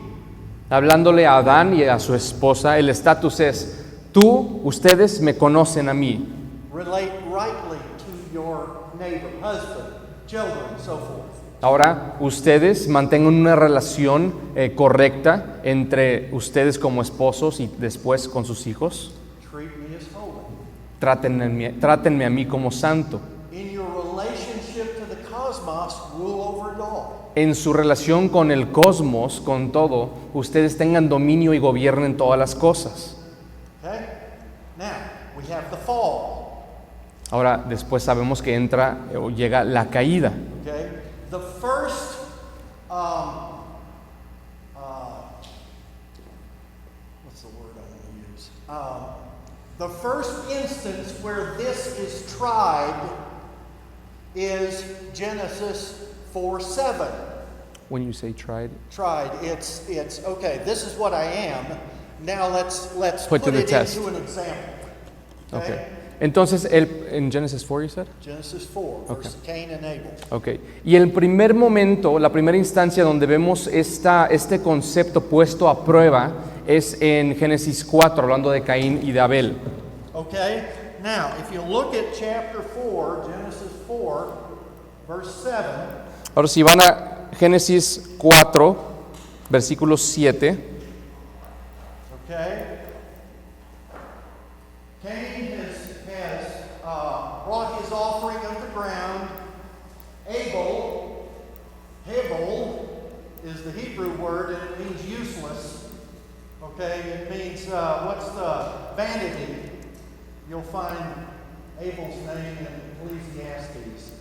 hablándole a Adán y a su esposa, el estatus es, ustedes me conocen a mí. Relate rightly to your neighbor, husband, children, so forth. Ahora, ustedes mantengan una relación correcta entre ustedes como esposos y después con sus hijos. Treat me as holy. Trátenme a mí como santo. In your relationship to the cosmos, rule over it all. En su relación con el cosmos, con todo, ustedes tengan dominio y gobiernen todas las cosas. Okay? Now, we have the fall. Ahora, después sabemos que entra o llega la caída. Okay? The first what's the word I want to use? The first instance where this is tried is Genesis 4:7. When you say tried, Tried. It's okay. This is what I am. Now let's Put to put the it test. into an example. Okay. okay. Entonces, en Genesis 4, you said? Genesis 4, verse Cain and Abel. Ok. Y el primer momento, la primera instancia donde vemos este concepto puesto a prueba es en Génesis 4, hablando de Caín y de Abel. Okay. Now, if you look at chapter 4, Genesis 4, verse 7. Ahora, si van a Génesis 4, versículo 7. Okay. Cain has brought his offering of the ground. Hebel is the Hebrew word, and it means useless. Okay, it means, what's the vanity? You'll find Abel's name in Ecclesiastes.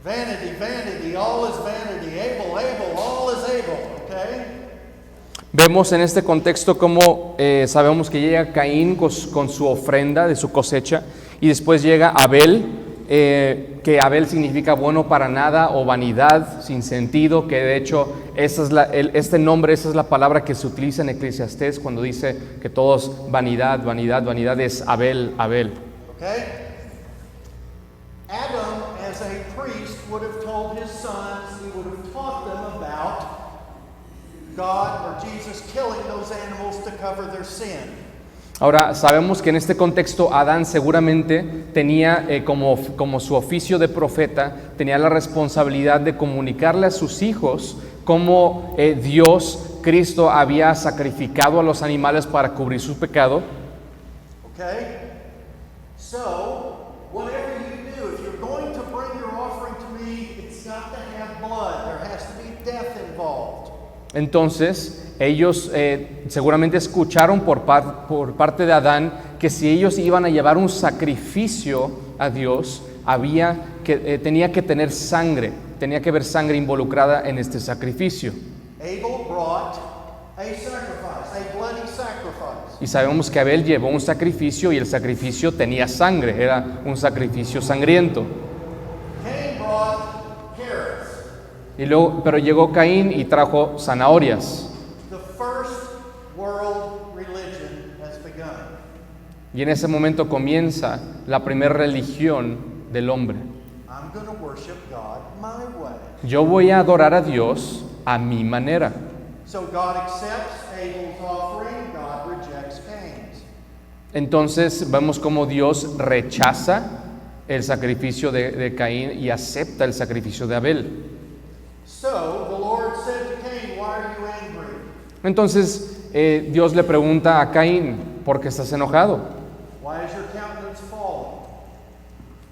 Vanity, vanity, all is vanity. Abel, all is Abel, okay? Vemos en este contexto cómo sabemos que llega Caín con su ofrenda de su cosecha y después llega Abel, que Abel significa bueno para nada o vanidad, sin sentido, que de hecho esa es la palabra que se utiliza en Eclesiastés cuando dice que todos vanidad, vanidad, vanidad, es Abel, Abel. Okay? Adam, as a priest, would have told his sons, he would have taught them about God or Jesus killing those animals to cover their sin. Ahora, sabemos que en este contexto Adán seguramente tenía como su oficio de profeta, tenía la responsabilidad de comunicarle a sus hijos cómo Dios, Cristo, había sacrificado a los animales para cubrir su pecado. Okay? So, whatever you do, if you're going to bring your offering to me, it's got to have blood. There has to be death involved. Entonces, ellos seguramente escucharon por parte de Adán que si ellos iban a llevar un sacrificio a Dios, tenía que tener sangre, tenía que haber sangre involucrada en este sacrificio. Abel brought a sacrifice, a bloody sacrifice. Y sabemos que Abel llevó un sacrificio y el sacrificio tenía sangre, era un sacrificio sangriento. Cain brought carrots. Pero llegó Caín y trajo zanahorias. The first world religion has begun. Y en ese momento comienza la primera religión del hombre. I'm going to worship God my way. Yo voy a adorar a Dios a mi manera. So God accepts Abel's offering, God rejects Cain's. Entonces vemos cómo Dios rechaza el sacrificio de Caín y acepta el sacrificio de Abel. So the Lord said to Cain, why are you angry? Entonces Dios le pregunta a Caín, ¿por qué estás enojado? Why is your countenance fallen?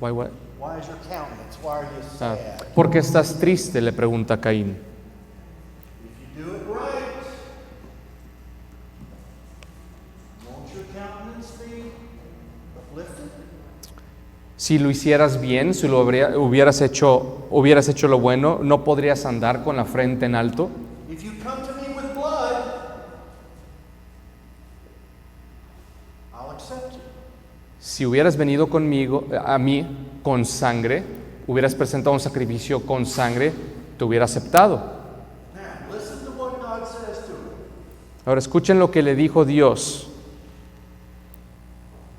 Why what? Why is your countenance? Why are you sad? ¿Por qué estás triste? Le pregunta a Caín. If you do it right, won't your countenance be uplifted? Si lo hicieras bien, si hubieras hecho lo bueno, ¿no podrías andar con la frente en alto? If you come to me with blood, I'll accept you. Si hubieras venido a mí con sangre, hubieras presentado un sacrificio con sangre, te hubiera aceptado. Now, listen to what God says to him. Ahora escuchen lo que le dijo Dios.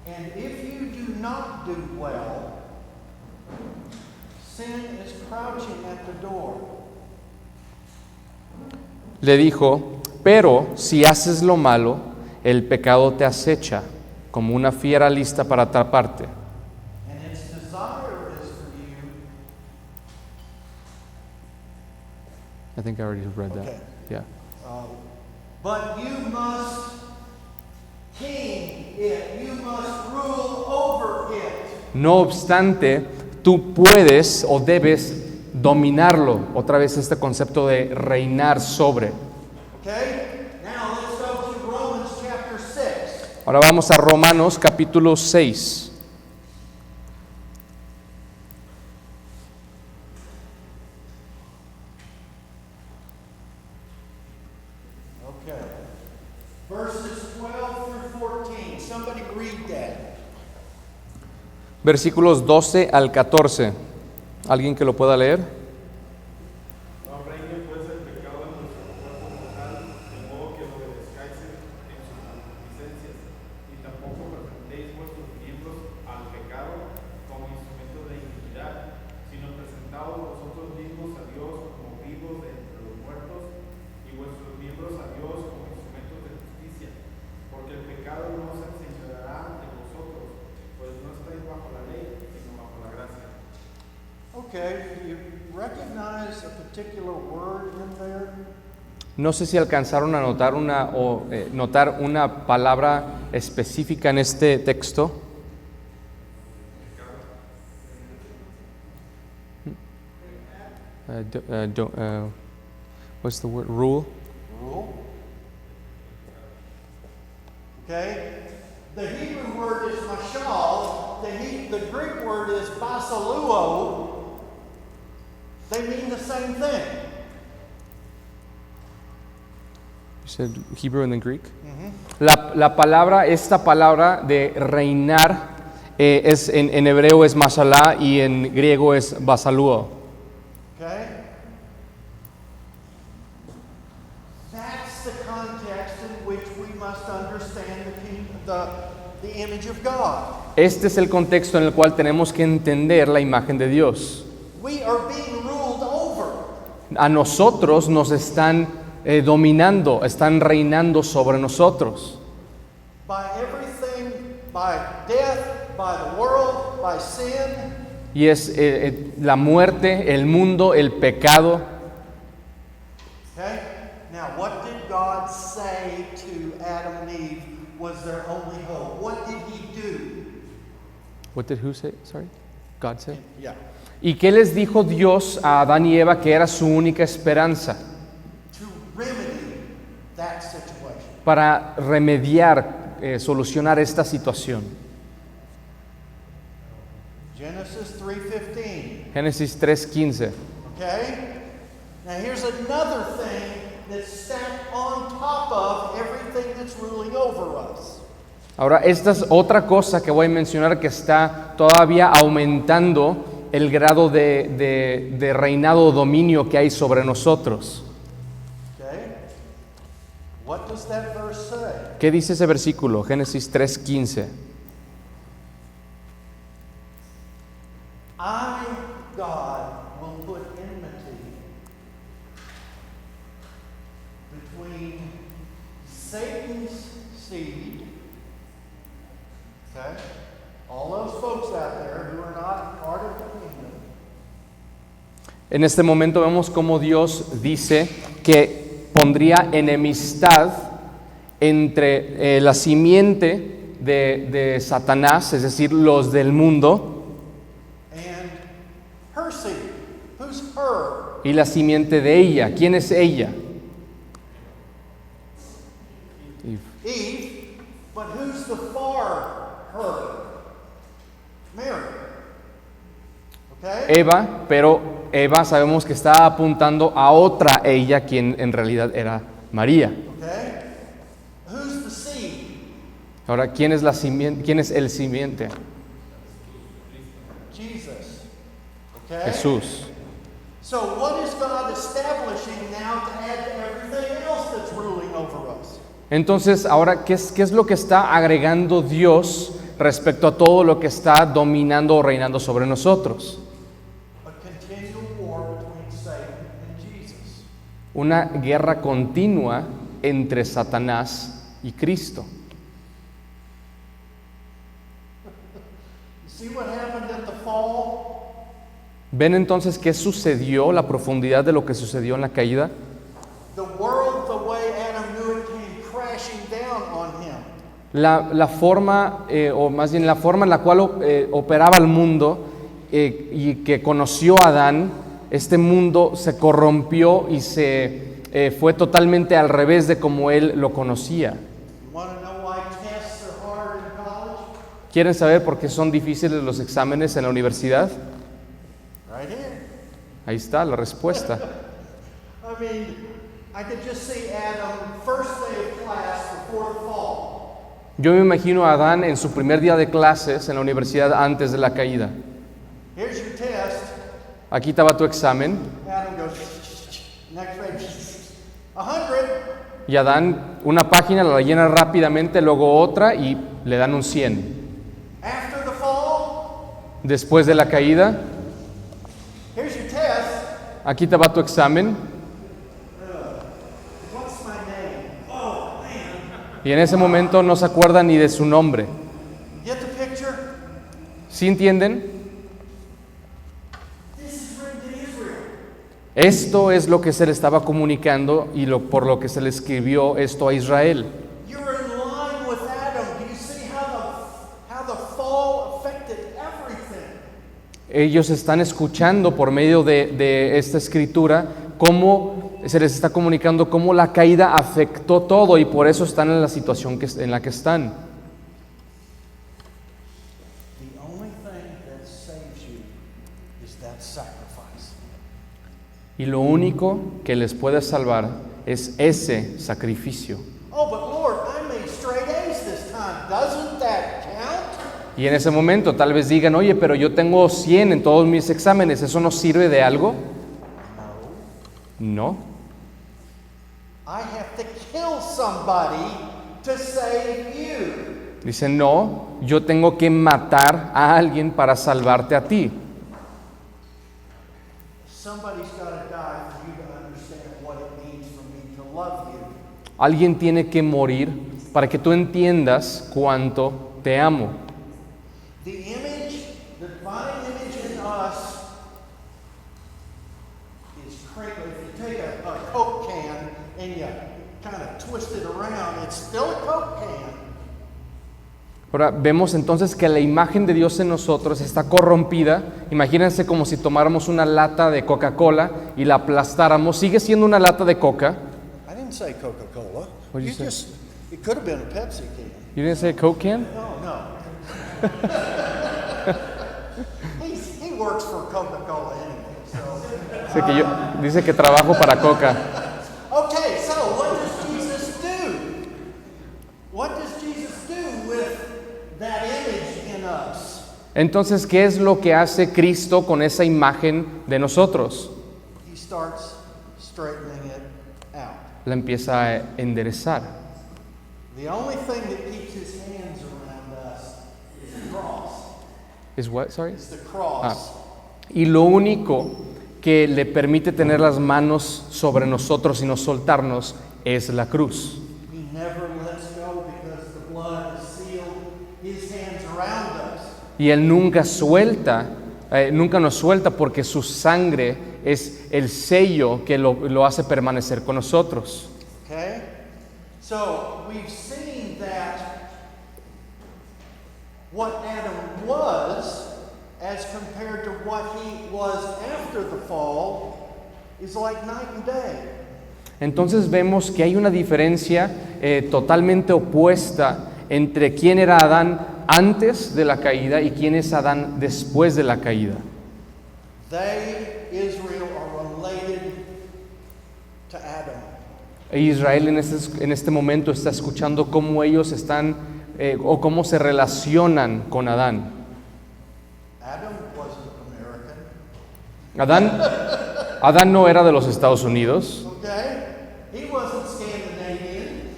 And if you do not do well, sin is crouching at the door. Le dijo, pero si haces lo malo, el pecado te acecha como una fiera lista para atraparte. And its desire is for you. I think I already read that. Okay. Yeah. But you must king it. You must rule over it. No obstante, tú puedes o debes dominarlo. Otra vez este concepto de reinar sobre. Okay? Now let's go to Romans chapter 6. Ahora vamos a Romanos capítulo 6. Okay. Verses 12 through 14. Somebody read that. Versículos 12 al 14. ¿Alguien que lo pueda leer? No reine pues el pecado en nuestro cuerpo mortal, de modo que obedezcáis en sus concupiscencias, y tampoco presentéis vuestros miembros al pecado como instrumentos de iniquidad, sino presentaos vosotros mismos a Dios como vivos de entre los muertos, y vuestros miembros a Dios como instrumentos de justicia, porque el pecado no se enseñoreará de vosotros, pues no estáis bajo la ley, sino bajo la gracia. Okay, do you recognize a particular word in there? No sé si alcanzaron a notar notar una palabra específica en este texto. What's the word? Rule. Rule. Okay? The Hebrew word is mashal. The Greek word is basiluo. They mean the same thing. You said Hebrew and then Greek. La palabra, esta palabra de reinar, es en hebreo es mashallah y en griego es basaluo. Okay? That's the context in which we must understand the image of God. Este es el contexto en el cual tenemos que entender la imagen de Dios. We are being ruled over. A nosotros nos están dominando, están reinando sobre nosotros. By everything, by death, by the world, by sin. Y es la muerte, el mundo, el pecado. Okay? Now, what did God say to Adam and Eve was their only hope? What did He do? What did who say? Sorry? God say. Yeah. ¿Y qué les dijo Dios a Adán y Eva que era su única esperanza? To remedy that situation. Para remediar, solucionar esta situación. Genesis 3:15. Génesis 3:15. Okay? Now here's another thing that's stacked on top of everything that's ruling over us. Ahora, esta es otra cosa que voy a mencionar que está todavía aumentando el grado de reinado o dominio que hay sobre nosotros. Okay? What does that verse say? ¿Qué dice ese versículo? Génesis 3:15. I, God, will put enmity between Satan's seed, okay, all those folks out there who are not part of the kingdom, En este momento vemos cómo Dios dice que pondría enemistad entre la simiente de Satanás, es decir, los del mundo, and her seed. Who's her? y la simiente de ella. ¿Quién es ella? Eve. But who's the far her? Mary. Okay? Eva, pero Eva sabemos que está apuntando a otra ella, quien en realidad era María. Okay? Who's the seed? Ahora, ¿quién es la simiente? ¿Quién es el simiente? Jesus. Okay? Jesús. So what is God establishing now to add to everything else that's ruling over us? Entonces, ahora, ¿qué es lo que está agregando Dios respecto a todo lo que está dominando o reinando sobre nosotros? A continual war between Satan and Jesus. Una guerra continua entre Satanás y Cristo. You see what happened at the fall? ¿Ven entonces qué sucedió, la profundidad de lo que sucedió en la caída? The world, the way Adam knew it, came crashing down on him. La forma, o más bien la forma en la cual operaba el mundo y que conoció a Adán, este mundo se corrompió y se fue totalmente al revés de como él lo conocía. You want to know why tests are hard in college? ¿Quieren saber por qué son difíciles los exámenes en la universidad? Right here. Ahí está la respuesta. I mean, I could just see Adam first day of class before the fall. Yo me imagino a Adán en su primer día de clases en la universidad antes de la caída. Here's your test. Aquí estaba tu examen Adam goes, next page, 100. y Adán una página la llena rápidamente, luego otra y le dan un 100. After the fall, Después de la caída, here's your test. aquí estaba tu examen What's my name? Oh, man. y en ese momento no se acuerda ni de su nombre. Get the picture? ¿Sí entienden? This is written to Israel. Esto es lo que se le estaba comunicando y por lo que se le escribió esto a Israel. You're in line with Adam. Do you see how the fall affected everything? Ellos están escuchando por medio de esta escritura cómo se les está comunicando cómo la caída afectó todo y por eso están en la situación en la que están. The only thing that saves you is that sacrifice. Y lo único que les puede salvar es ese sacrificio. Oh, but Lord, I made straight A's this time. Doesn't that count? Y en ese momento tal vez digan, oye, pero yo tengo 100 en todos mis exámenes, ¿eso no sirve de algo? No. I have to kill somebody to save you. Dice, no, yo tengo que matar a alguien para salvarte a ti. Somebody's got to die for you to understand what it means for me to love you. Alguien tiene que morir para que tú entiendas cuánto te amo. The image, the divine image in us is crazy. If you take a Coke can and you kind of twist it around, it's still a Coke can. Ahora vemos entonces que la imagen de Dios en nosotros está corrompida. Imagínense como si tomáramos una lata de Coca-Cola y la aplastáramos. Sigue siendo una lata de Coca. I didn't say Coca-Cola. What'd you say? It could have been a Pepsi can. You didn't say Coke can? No. He works for Coca-Cola anyway, so. Dice que trabajo para Coca. Okay, so what does Jesus do? What does Jesus do with that image in us? Entonces, ¿qué es lo que hace Cristo con esa imagen de nosotros? He starts straightening it out. La empieza a enderezar. The only thing that keeps his hands around us is the cross. ¿Es what? Sorry. It's the cross. Y lo único que le permite tener las manos sobre nosotros y no soltarnos es la cruz. He never lets go because the blood has sealed his hands around us. Y Él nunca nos suelta porque su sangre es el sello que lo hace permanecer con nosotros. Okay? So we've seen that what Adam was as compared to what he was after the fall is like night and day. Entonces vemos que hay una diferencia totalmente opuesta entre quién era Adán antes de la caída y quién es Adán después de la caída. They, Israel, are related to Adam. E Israel en este momento está escuchando cómo ellos están o cómo se relacionan con Adán. Adam wasn't American. Adán no era de los Estados Unidos. Okay? He wasn't Scandinavian.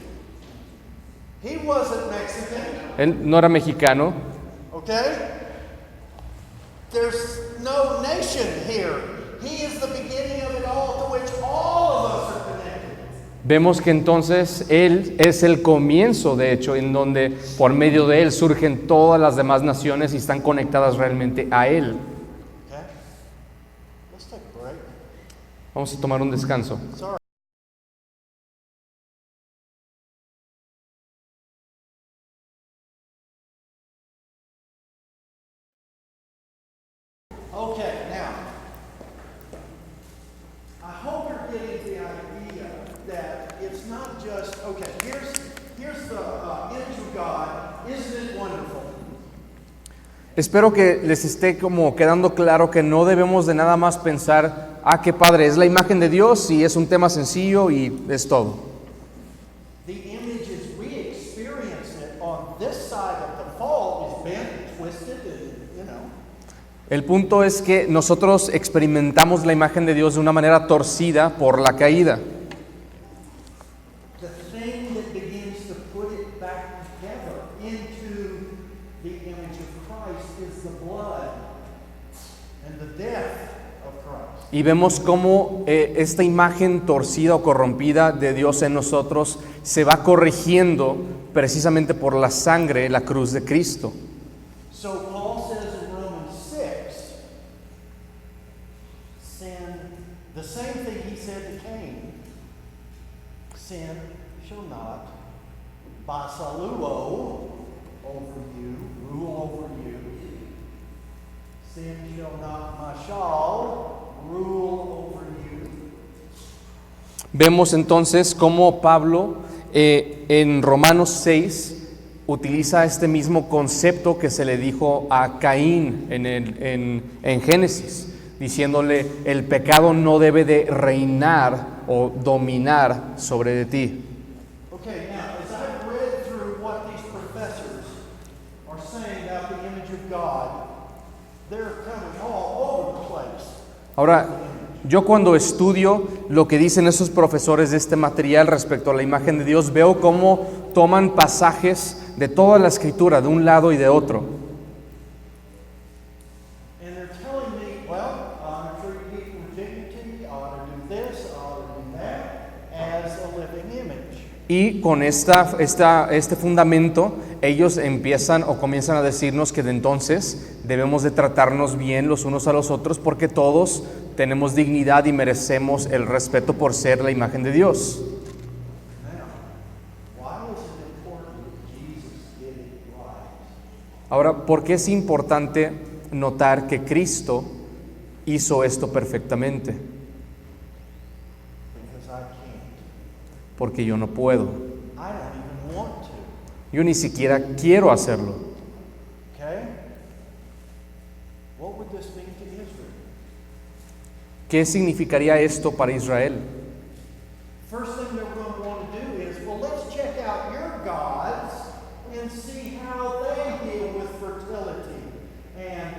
He wasn't Mexican. Él no era mexicano. Okay? There's no nation here. He is the beginning of it all, to which all of us are connected. Vemos que entonces Él es el comienzo, de hecho, en donde por medio de Él surgen todas las demás naciones y están conectadas realmente a Él. Okay? Let's take a break. Vamos a tomar un descanso. Sorry. Okay, now, I hope you're getting the idea that it's not just, okay, here's the image of God. Isn't it wonderful? Espero que les esté como quedando claro que no debemos de nada más pensar, qué padre, es la imagen de Dios y es un tema sencillo y es todo. The image as we experience it on this side of the fall is bent, twisted, and, you know. El punto es que nosotros experimentamos la imagen de Dios de una manera torcida por la caída. The thing that begins to put it back together into the image of Christ is the blood and the death of Christ. Y vemos cómo esta imagen torcida o corrompida de Dios en nosotros se va corrigiendo precisamente por la sangre, la cruz de Cristo. So Paul says in Romans 6, the same thing he said to Cain, sin shall not basaluo over you, rule over you. Sin shall not mashal rule over you. Vemos entonces cómo Pablo en Romanos 6 utiliza este mismo concepto que se le dijo a Caín en Génesis, diciéndole el pecado no debe de reinar o dominar sobre de ti. Okay, now, as I've read through what these professors are saying about the image of God, they're coming all over the place. Ahora, yo cuando estudio lo que dicen esos profesores de este material respecto a la imagen de Dios, veo cómo toman pasajes de toda la escritura, de un lado y de otro. And they're telling me, well, I ought to treat people with dignity, I ought to do this, I ought to do that, as a living image. Y con este fundamento, ellos empiezan o comienzan a decirnos que de entonces debemos de tratarnos bien los unos a los otros porque todos tenemos dignidad y merecemos el respeto por ser la imagen de Dios. Now, why is it important that Jesus did it right? Ahora, ¿por qué es importante notar que Cristo hizo esto perfectamente? Because I can't. Porque yo no puedo. I don't even want to. Yo ni siquiera quiero hacerlo. Okay? What would this mean to Israel? ¿Qué significaría esto para Israel? First thing they're going to want to do is, well, let's check out your gods and see how they deal with fertility and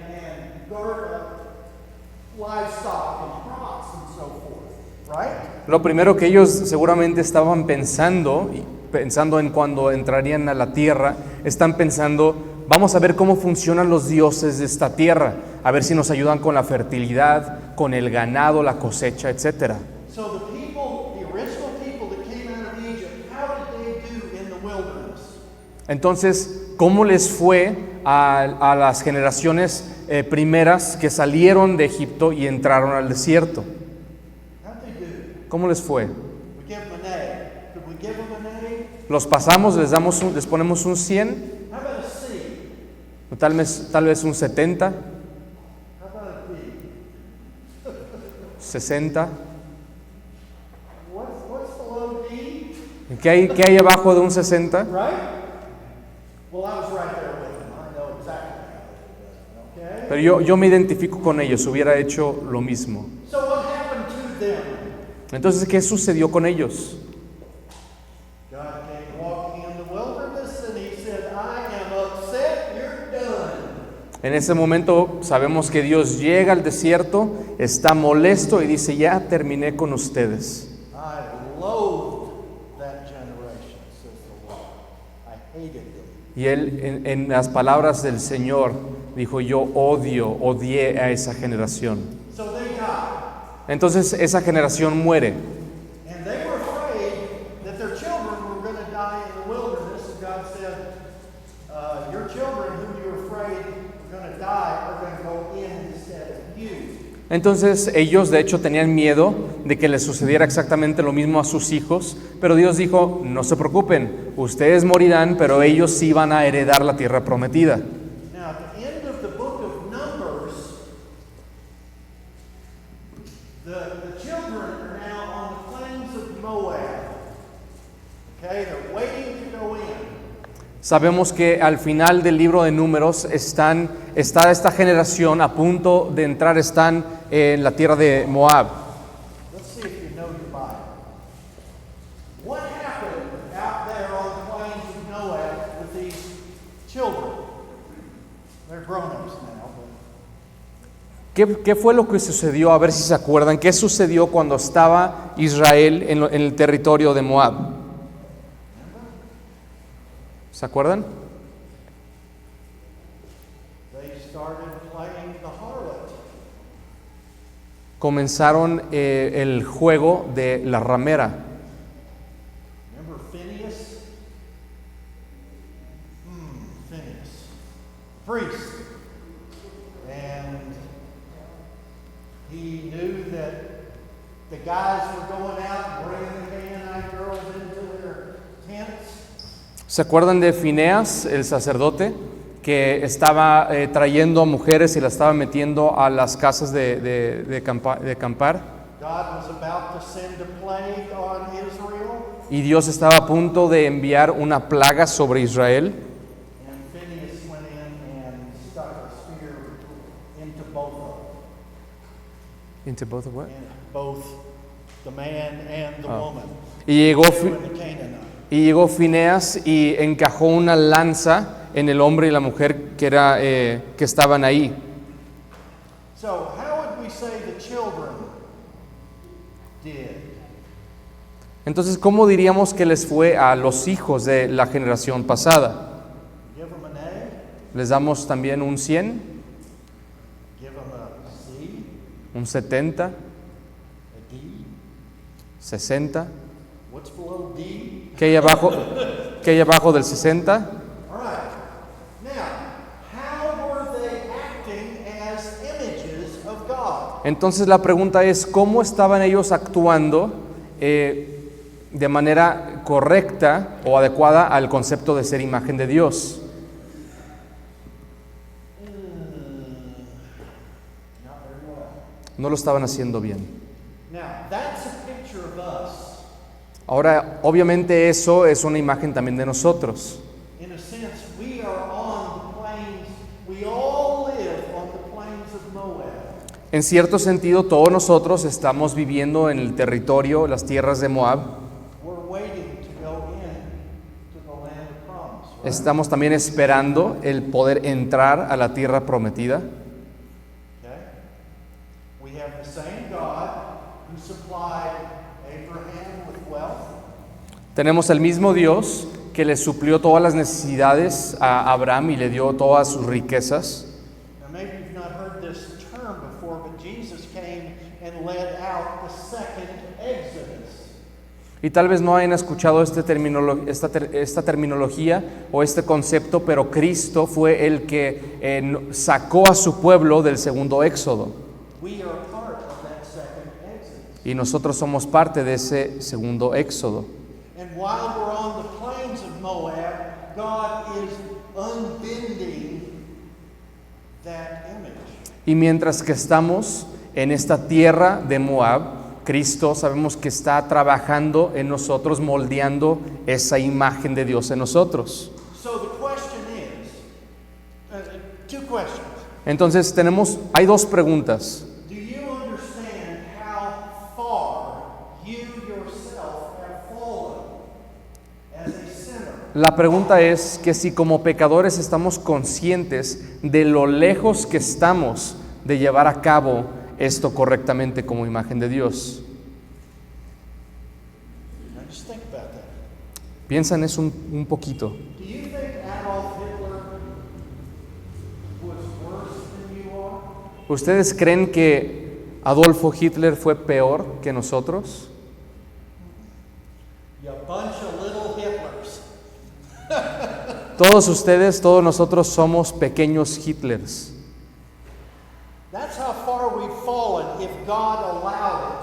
livestock and crops and so forth, right? Lo primero que ellos seguramente estaban pensando en cuando entrarían a la tierra, están pensando, vamos a ver cómo funcionan los dioses de esta tierra, a ver si nos ayudan con la fertilidad, con el ganado, la cosecha, etc. So the original people that came out of Egypt, how did they do in the wilderness? Entonces, ¿cómo les fue a las generaciones primeras que salieron de Egipto y entraron al desierto? How'd they do? ¿Cómo les fue? We give them an A. Could we give them an A? Los pasamos, les ponemos un 100, How about a C? o tal vez un 70, How about a B? 60. What's below D? ¿Qué hay abajo de un 60? Right? Well, I was right there with them. I know exactly how they did it. Okay? Pero yo me identifico con ellos, hubiera hecho lo mismo. So what happened to them? Entonces, ¿qué sucedió con ellos? God came walking in the wilderness and he said, I am upset, you're done. En ese momento sabemos que Dios llega al desierto, está molesto y dice, ya terminé con ustedes. I loathed that generation, says the Lord. I hated them. Y él, en las palabras del Señor, dijo, yo odié a esa generación. So they died. Entonces esa generación muere. And they were afraid that their children were going to die in the wilderness. And God said, your children whom you're afraid are going to die are going to go in instead of you. Entonces ellos de hecho tenían miedo de que les sucediera exactamente lo mismo a sus hijos, pero Dios dijo, no se preocupen, ustedes morirán, pero ellos sí van a heredar la tierra prometida. Now, at the end of the book of Numbers, the children are now on the plains of Moab. Okay, they're waiting to go in. Sabemos que al final del libro de Números está esta generación a punto de entrar, están en la tierra de Moab. Let's see if you know your Bible. What happened out there on the plains of Moab with these children? They're grown-ups now, but ¿Qué fue lo que sucedió? A ver si se acuerdan. ¿Qué sucedió cuando estaba Israel en el territorio de Moab? ¿Se acuerdan? they started playing the harlot. Comenzaron el juego de la ramera. Remember Phineas? Phineas. Priest. And he knew that the guys were going out and bringing the Canaanite girls into their tents. ¿Se acuerdan de Fineas, el sacerdote, que estaba trayendo a mujeres y las estaba metiendo a las casas de acampar? God was about to send a plague on Israel, Y Dios estaba a punto de enviar una plaga sobre Israel. and Phineas went in and stuck a spear into both of them. Into both of what? In both the man and the woman, Y llegó, Pharaoh and the Canaanite. y llegó Fineas y encajó una lanza en el hombre y la mujer que estaban ahí. So, how would we say the children did? Entonces, ¿cómo diríamos que les fue a los hijos de la generación pasada? Give them an A, ¿Les damos también un 100, give them a C, un 70, a D. 60? What's below D? ¿Qué hay abajo del 60? All right. Now, how were they acting as images of God? Entonces la pregunta es, ¿cómo estaban ellos actuando de manera correcta o adecuada al concepto de ser imagen de Dios? Not very well. No lo estaban haciendo bien. Now, that's a picture of us. Ahora, obviamente eso es una imagen también de nosotros. In a sense, we are on the plains. We all live on the plains of Moab. En cierto sentido, todos nosotros estamos viviendo en el territorio, las tierras de Moab. We're waiting to go in to the land of promise. Right? Estamos también esperando el poder entrar a la tierra prometida. Okay? We have the same God who supplied Abraham with wealth. Tenemos el mismo Dios que le suplió todas las necesidades a Abraham y le dio todas sus riquezas. Now, maybe you've not heard this term before, but Jesus came and led out the second Exodus. Y tal vez no hayan escuchado esta terminología o este concepto, pero Cristo fue el que sacó a su pueblo del segundo éxodo. We are part of that second Exodus. Y nosotros somos parte de ese segundo éxodo. And while we're on the plains of Moab, God is unbending that image. Y mientras que estamos en esta tierra de Moab, Cristo sabemos que está trabajando en nosotros, moldeando esa imagen de Dios en nosotros. So the question is, two questions. Entonces hay dos preguntas. Do you understand how far you yourself have fallen as a sinner? La pregunta es que si como pecadores estamos conscientes de lo lejos que estamos de llevar a cabo esto correctamente como imagen de Dios. Now just think about that. Piensa en eso un poquito. Do you think Adolf Hitler was worse than you are? ¿Ustedes creen que Adolfo Hitler fue peor que nosotros? You bunch of little Hitlers. Todos nosotros somos pequeños Hitlers. That's how far we've fallen if God allowed it.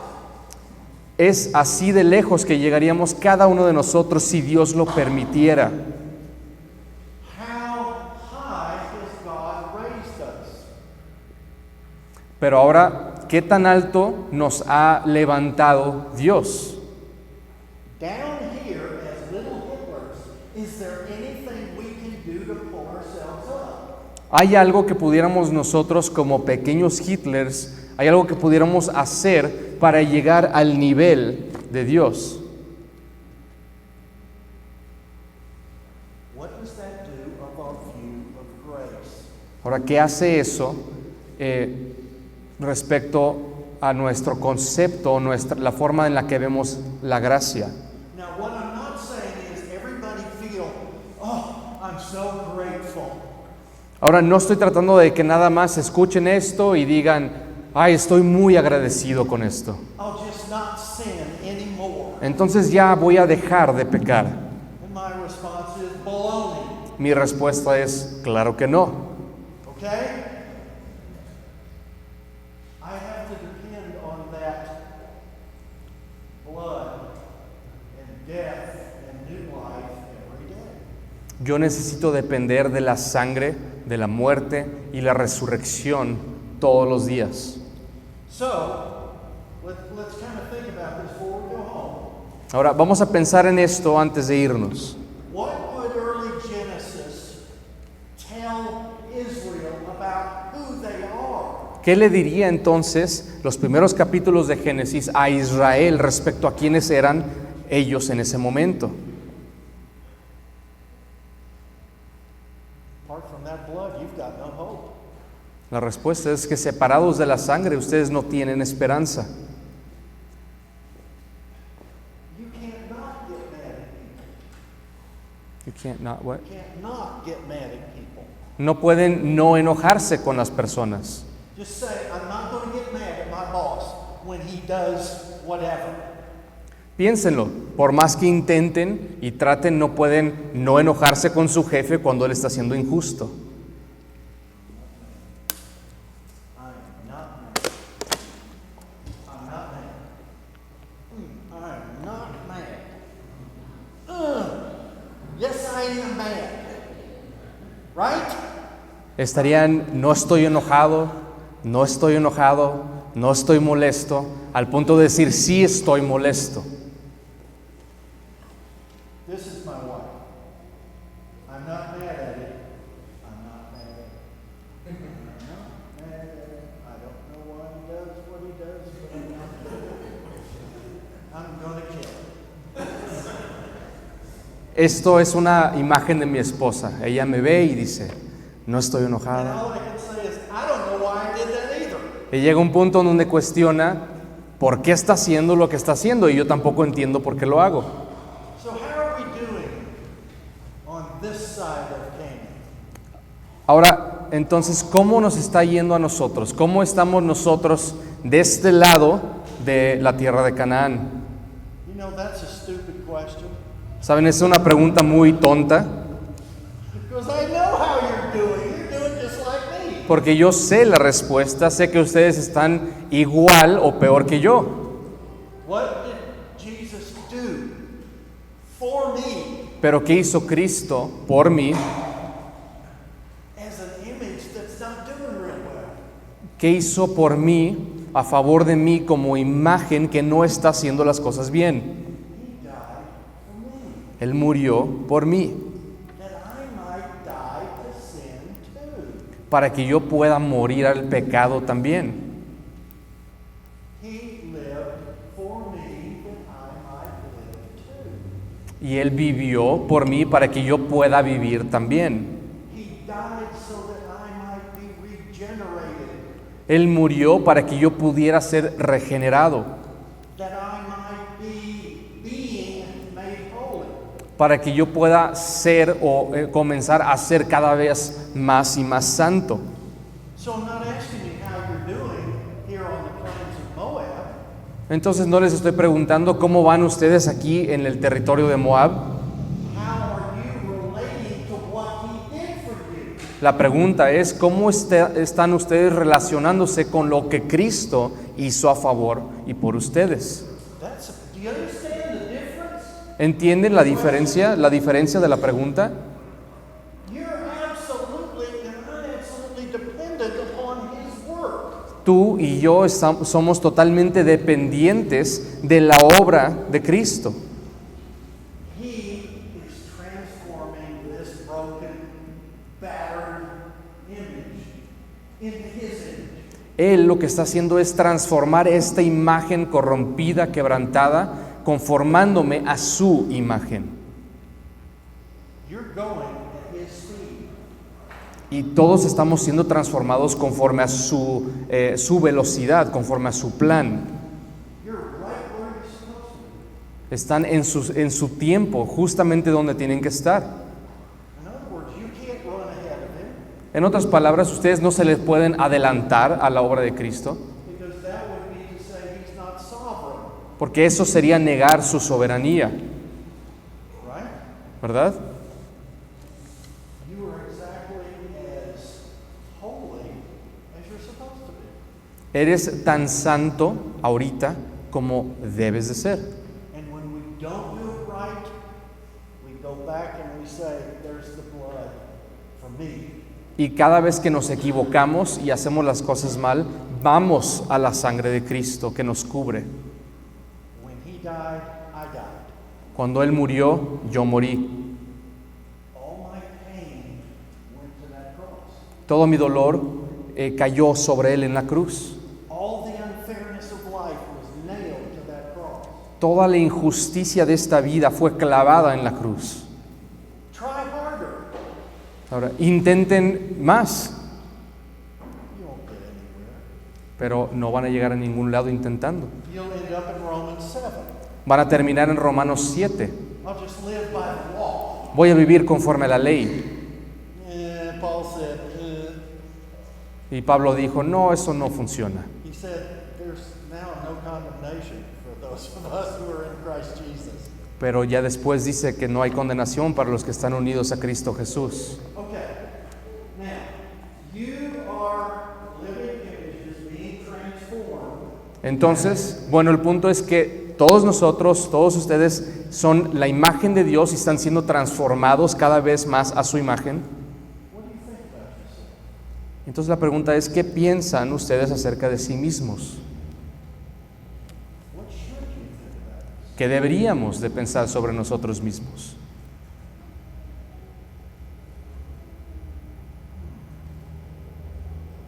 Es así de lejos que llegaríamos cada uno de nosotros si Dios lo permitiera. How high has God raised us? Pero ahora, ¿qué tan alto nos ha levantado Dios? Down here, as little Hitlers, is there anything we can do to pull ourselves up? ¿Hay algo que pudiéramos nosotros como pequeños Hitlers, hay algo que pudiéramos hacer para llegar al nivel de Dios? What does that do of our view of grace? Ahora, ¿qué hace eso respecto a nuestro concepto, la forma en la que vemos la gracia? Now, what I'm not saying is everybody feel, oh, I'm so grateful. Ahora, no estoy tratando de que nada más escuchen esto y digan, ay, estoy muy agradecido con esto. I'll just not sin anymore. Entonces ya voy a dejar de pecar. And my response is baloney. Mi respuesta es, claro que no. Okay? I have to depend on that blood and death and new life every day. Yo necesito depender de la sangre, de la muerte y la resurrección todos los días. So, let's kind of think about this before we go home. Ahora, vamos a pensar en esto antes de irnos. What would early Genesis tell Israel about who they are? ¿Qué le diría entonces los primeros capítulos de Génesis a Israel respecto a quiénes eran ellos en ese momento? Apart from that blood, you've got no hope. La respuesta es que separados de la sangre ustedes no tienen esperanza. You can't not get mad at people. You can't not what? You can't not get mad at people. No pueden no enojarse con las personas. Just say, I'm not going to get mad at my boss when he does whatever. Piénsenlo, por más que intenten y traten, no pueden no enojarse con su jefe cuando él está siendo injusto. I'm not mad. I'm not mad. I'm not mad. Yes, I am mad. Right? Estarían, no estoy enojado, no estoy enojado, no estoy molesto, al punto de decir, sí estoy molesto. This is my wife. I'm not mad at it. I'm not mad at it. I'm not mad at it. I don't know why he does what he does, but I'm not mad at it. I'm going to kill him. Esto es una imagen de mi esposa. Ella me ve y dice, no estoy And enojada. all I can say is, I don't know why I did that either. Y llega un punto donde cuestiona por qué está haciendo lo que está haciendo y yo tampoco entiendo por qué lo hago. So how are we doing on this side of Canaan? Ahora, entonces, ¿cómo nos está yendo a nosotros? ¿Cómo estamos nosotros de este lado de la tierra de Canaán? You know, that's a stupid question. ¿Saben? Es una pregunta muy tonta, Because I know how you're doing. You're doing just like me. porque yo sé la respuesta, sé que ustedes están igual o peor que yo. What did Jesus do for me Pero ¿qué hizo Cristo por mí? as an image that's not doing real well? ¿Qué hizo por mí, a favor de mí, como imagen que no está haciendo las cosas bien? He died for me, Él murió por mí, that I might die to sin too. para que yo pueda morir al pecado también. He lived for me that I might live too. Y Él vivió por mí para que yo pueda vivir también. He died so that I might be regenerated, Él murió para que yo pudiera ser regenerado, that I might be being made holy. para que yo pueda ser o comenzar a ser cada vez más y más santo. So I'm not asking you how you're doing here on the plains of Moab. Entonces no les estoy preguntando cómo van ustedes aquí en el territorio de Moab. How are you relating to what he did for you? La pregunta es cómo están ustedes relacionándose con lo que Cristo hizo a favor y por ustedes. Do you understand the difference? ¿Entienden la diferencia de la pregunta? You're absolutely and unabsolutely dependent upon his work. Tú y yo somos totalmente dependientes de la obra de Cristo. He is transforming this broken, battered image into his image. Él lo que está haciendo es transformar esta imagen corrompida, quebrantada, conformándome a su imagen. You're going at his speed. Y todos estamos siendo transformados conforme a su velocidad, conforme a su plan. You're right where you're supposed to be. Están en su tiempo, justamente donde tienen que estar. In other words, you can't run ahead of him En otras palabras, ustedes no se les pueden adelantar a la obra de Cristo, because that would be to say he's not sovereign, porque eso sería negar su soberanía, right? ¿verdad? You are exactly as holy as you're supposed to be. Eres tan santo ahorita como debes de ser. And when we don't do it right, we go back and we say, there's the blood for me. Y cada vez que nos equivocamos y hacemos las cosas mal, vamos a la sangre de Cristo que nos cubre. When he died, I died. Cuando Él murió, yo morí. All my pain went to that cross. Todo mi dolor cayó sobre él en la cruz. All the unfairness of life was nailed to that cross. Toda la injusticia de esta vida fue clavada en la cruz. Try harder. Ahora, intenten más, You won't get anywhere. pero no van a llegar a ningún lado intentando. You'll end up in Romans 7. Van a terminar en Romanos 7. I'll just live by the law. Voy a vivir conforme a la ley. Paul said, Y Pablo dijo, no, eso no funciona. he said, there's now no condemnation for those of us who are in Christ Jesus. Pero ya después dice que no hay condenación para los que están unidos a Cristo Jesús. Okay, now, you are living images being transformed. Entonces, bueno, el punto es que todos nosotros, todos ustedes son la imagen de Dios y están siendo transformados cada vez más a su imagen. What do you think about yourself? Entonces la pregunta es, ¿qué piensan ustedes acerca de sí mismos? What should you think about yourself? ¿Qué deberíamos de pensar sobre nosotros mismos?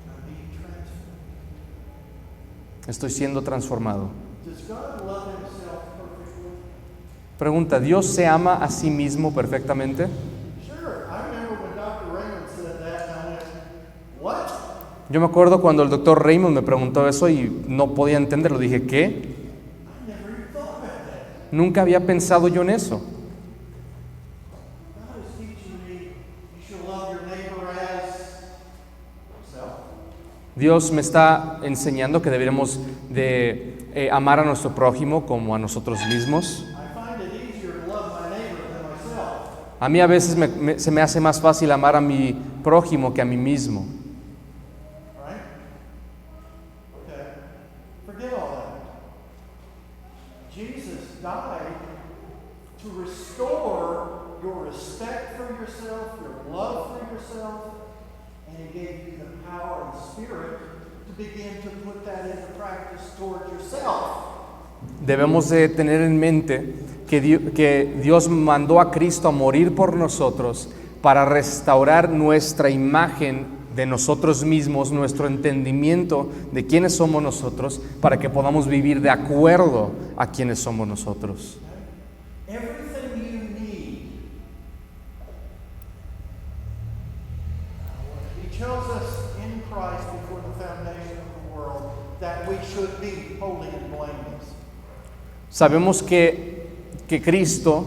I'm being transformed. Estoy siendo transformado. Does God love himself perfectly? Pregunta, ¿Dios se ama a sí mismo perfectamente? Sure. I remember when Dr. Raymond said that, and I went, what? Yo me acuerdo cuando el doctor Raymond me preguntó eso y no podía entenderlo. Dije, ¿qué? I never even thought about that. Nunca había pensado yo en eso. God is teaching me you should love your neighbor as yourself. Dios me está enseñando que deberíamos de amar a nuestro prójimo como a nosotros mismos. I find it easier to love my neighbor than myself. A mí a veces se me hace más fácil amar a mi prójimo que a mí mismo. Right? Okay. Forget all that. Jesus died to restore your respect for yourself, your love for yourself, and he gave you the power and spirit to begin to put that into practice toward yourself. Debemos de tener en mente que Dios mandó a Cristo a morir por nosotros para restaurar nuestra imagen de nosotros mismos, nuestro entendimiento de quiénes somos nosotros, para que podamos vivir de acuerdo a quiénes somos nosotros. Everything you need. He chose us in Christ before the foundation of the world that we should be holy and blameless. Sabemos que Cristo,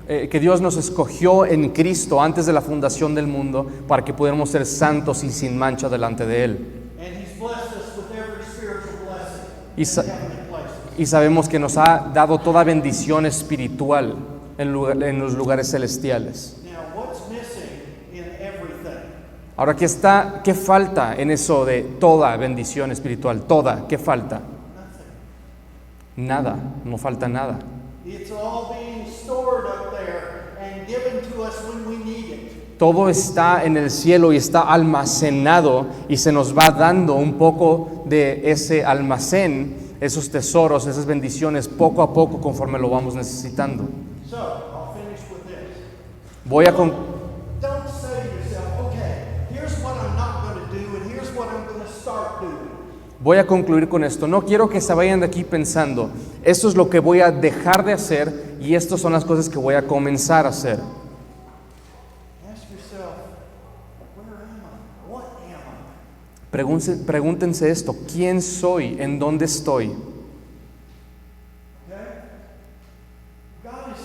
que Dios nos escogió en Cristo antes de la fundación del mundo para que pudiéramos ser santos y sin mancha delante de Él. And he's blessed us with every spiritual blessing Y, in sa- heavenly places. y sabemos que nos ha dado toda bendición espiritual en los lugares celestiales. Now, what's missing in everything? Ahora, ¿qué falta en eso de toda bendición espiritual? Toda, ¿qué falta? Nothing. Nada, no falta nada. It's all being stored up there and given to us when we need it. Todo está en el cielo y está almacenado y se nos va dando un poco de ese almacén, esos tesoros, esas bendiciones, poco a poco conforme lo vamos necesitando. So, I'll finish with this. Voy a con- Don't say to yourself, okay, here's what I'm not going to do and here's what I'm going to start doing. Voy a concluir con esto. No quiero que se vayan de aquí pensando, esto es lo que voy a dejar de hacer y estas son las cosas que voy a comenzar a hacer. Ask yourself, where am I? What am Pregúntense esto, ¿quién soy? ¿En dónde estoy? I? Okay? God is,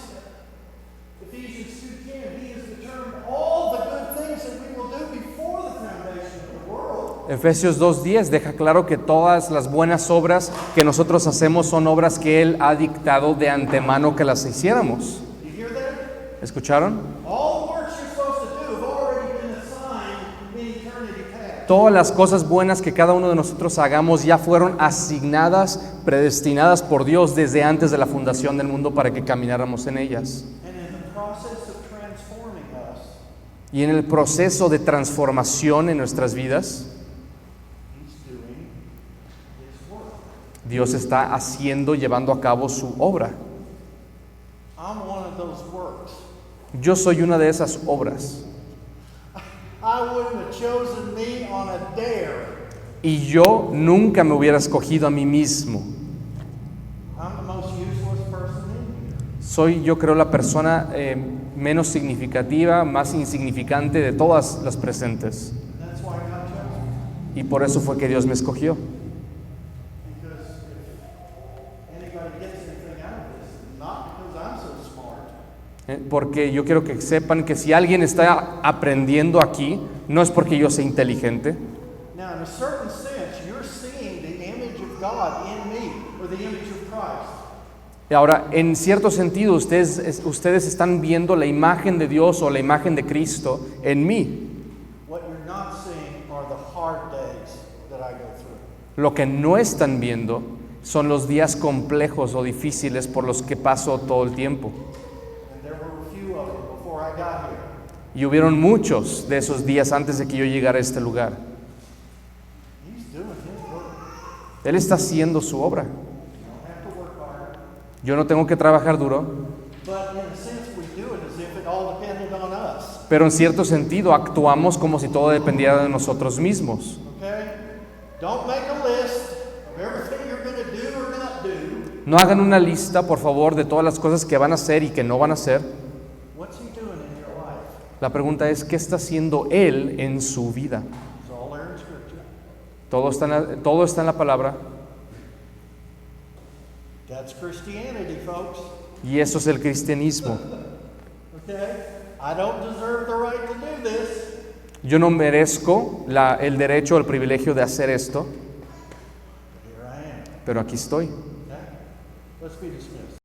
Ephesians 2:10, he has determined all the good things that we will do before the foundation of the world. Efesios 2:10 deja claro que todas las buenas obras que nosotros hacemos son obras que Él ha dictado de antemano que las hiciéramos. You hear that? ¿Escucharon? All the works you're supposed to do have already been assigned in eternity past. Todas las cosas buenas que cada uno de nosotros hagamos ya fueron asignadas, predestinadas por Dios desde antes de la fundación del mundo para que camináramos en ellas. And in the process of transforming us, Y en el proceso de transformación en nuestras vidas, he's doing his work. Dios está haciendo, llevando a cabo su obra. I'm one of those works. Yo soy una de esas obras. I wouldn't have chosen me on a dare. Y yo nunca me hubiera escogido a mí mismo. I'm the most useless person in here. Soy, yo creo, la persona menos significativa, más insignificante de todas las presentes. And that's why God chose me. Y por eso fue que Dios me escogió. Because if anybody gets anything out of this, not because I'm so smart, Porque yo quiero que sepan que si alguien está aprendiendo aquí, no es porque yo sea inteligente. now in a certain sense, you're seeing the image of God in me, or the image of Christ. Ahora, en cierto sentido, ustedes están viendo la imagen de Dios o la imagen de Cristo en mí. What you're not seeing are the hard days that I go through. Lo que no están viendo son los días complejos o difíciles por los que paso todo el tiempo. And there were a few of them before I got here. Y hubieron muchos de esos días antes de que yo llegara a este lugar. He's doing his work. Él está haciendo su obra. You don't have to work hard. Yo no tengo que trabajar duro, But in a sense, we do it as if it all depended on us. pero en cierto sentido actuamos como si todo dependiera de nosotros mismos. Okay? Don't make a list of everything you're going to do or not do. No hagan una lista, por favor, de todas las cosas que van a hacer y que no van a hacer. What's he doing in your life? La pregunta es, ¿qué está haciendo Él en su vida? It's all there in Scripture. Todo está en la palabra That's Christianity, folks. y eso es el cristianismo. Okay? I don't deserve the right to do this. Yo no merezco el derecho o el privilegio de hacer esto, Here I am. pero aquí estoy. Okay? Let's be dismissed.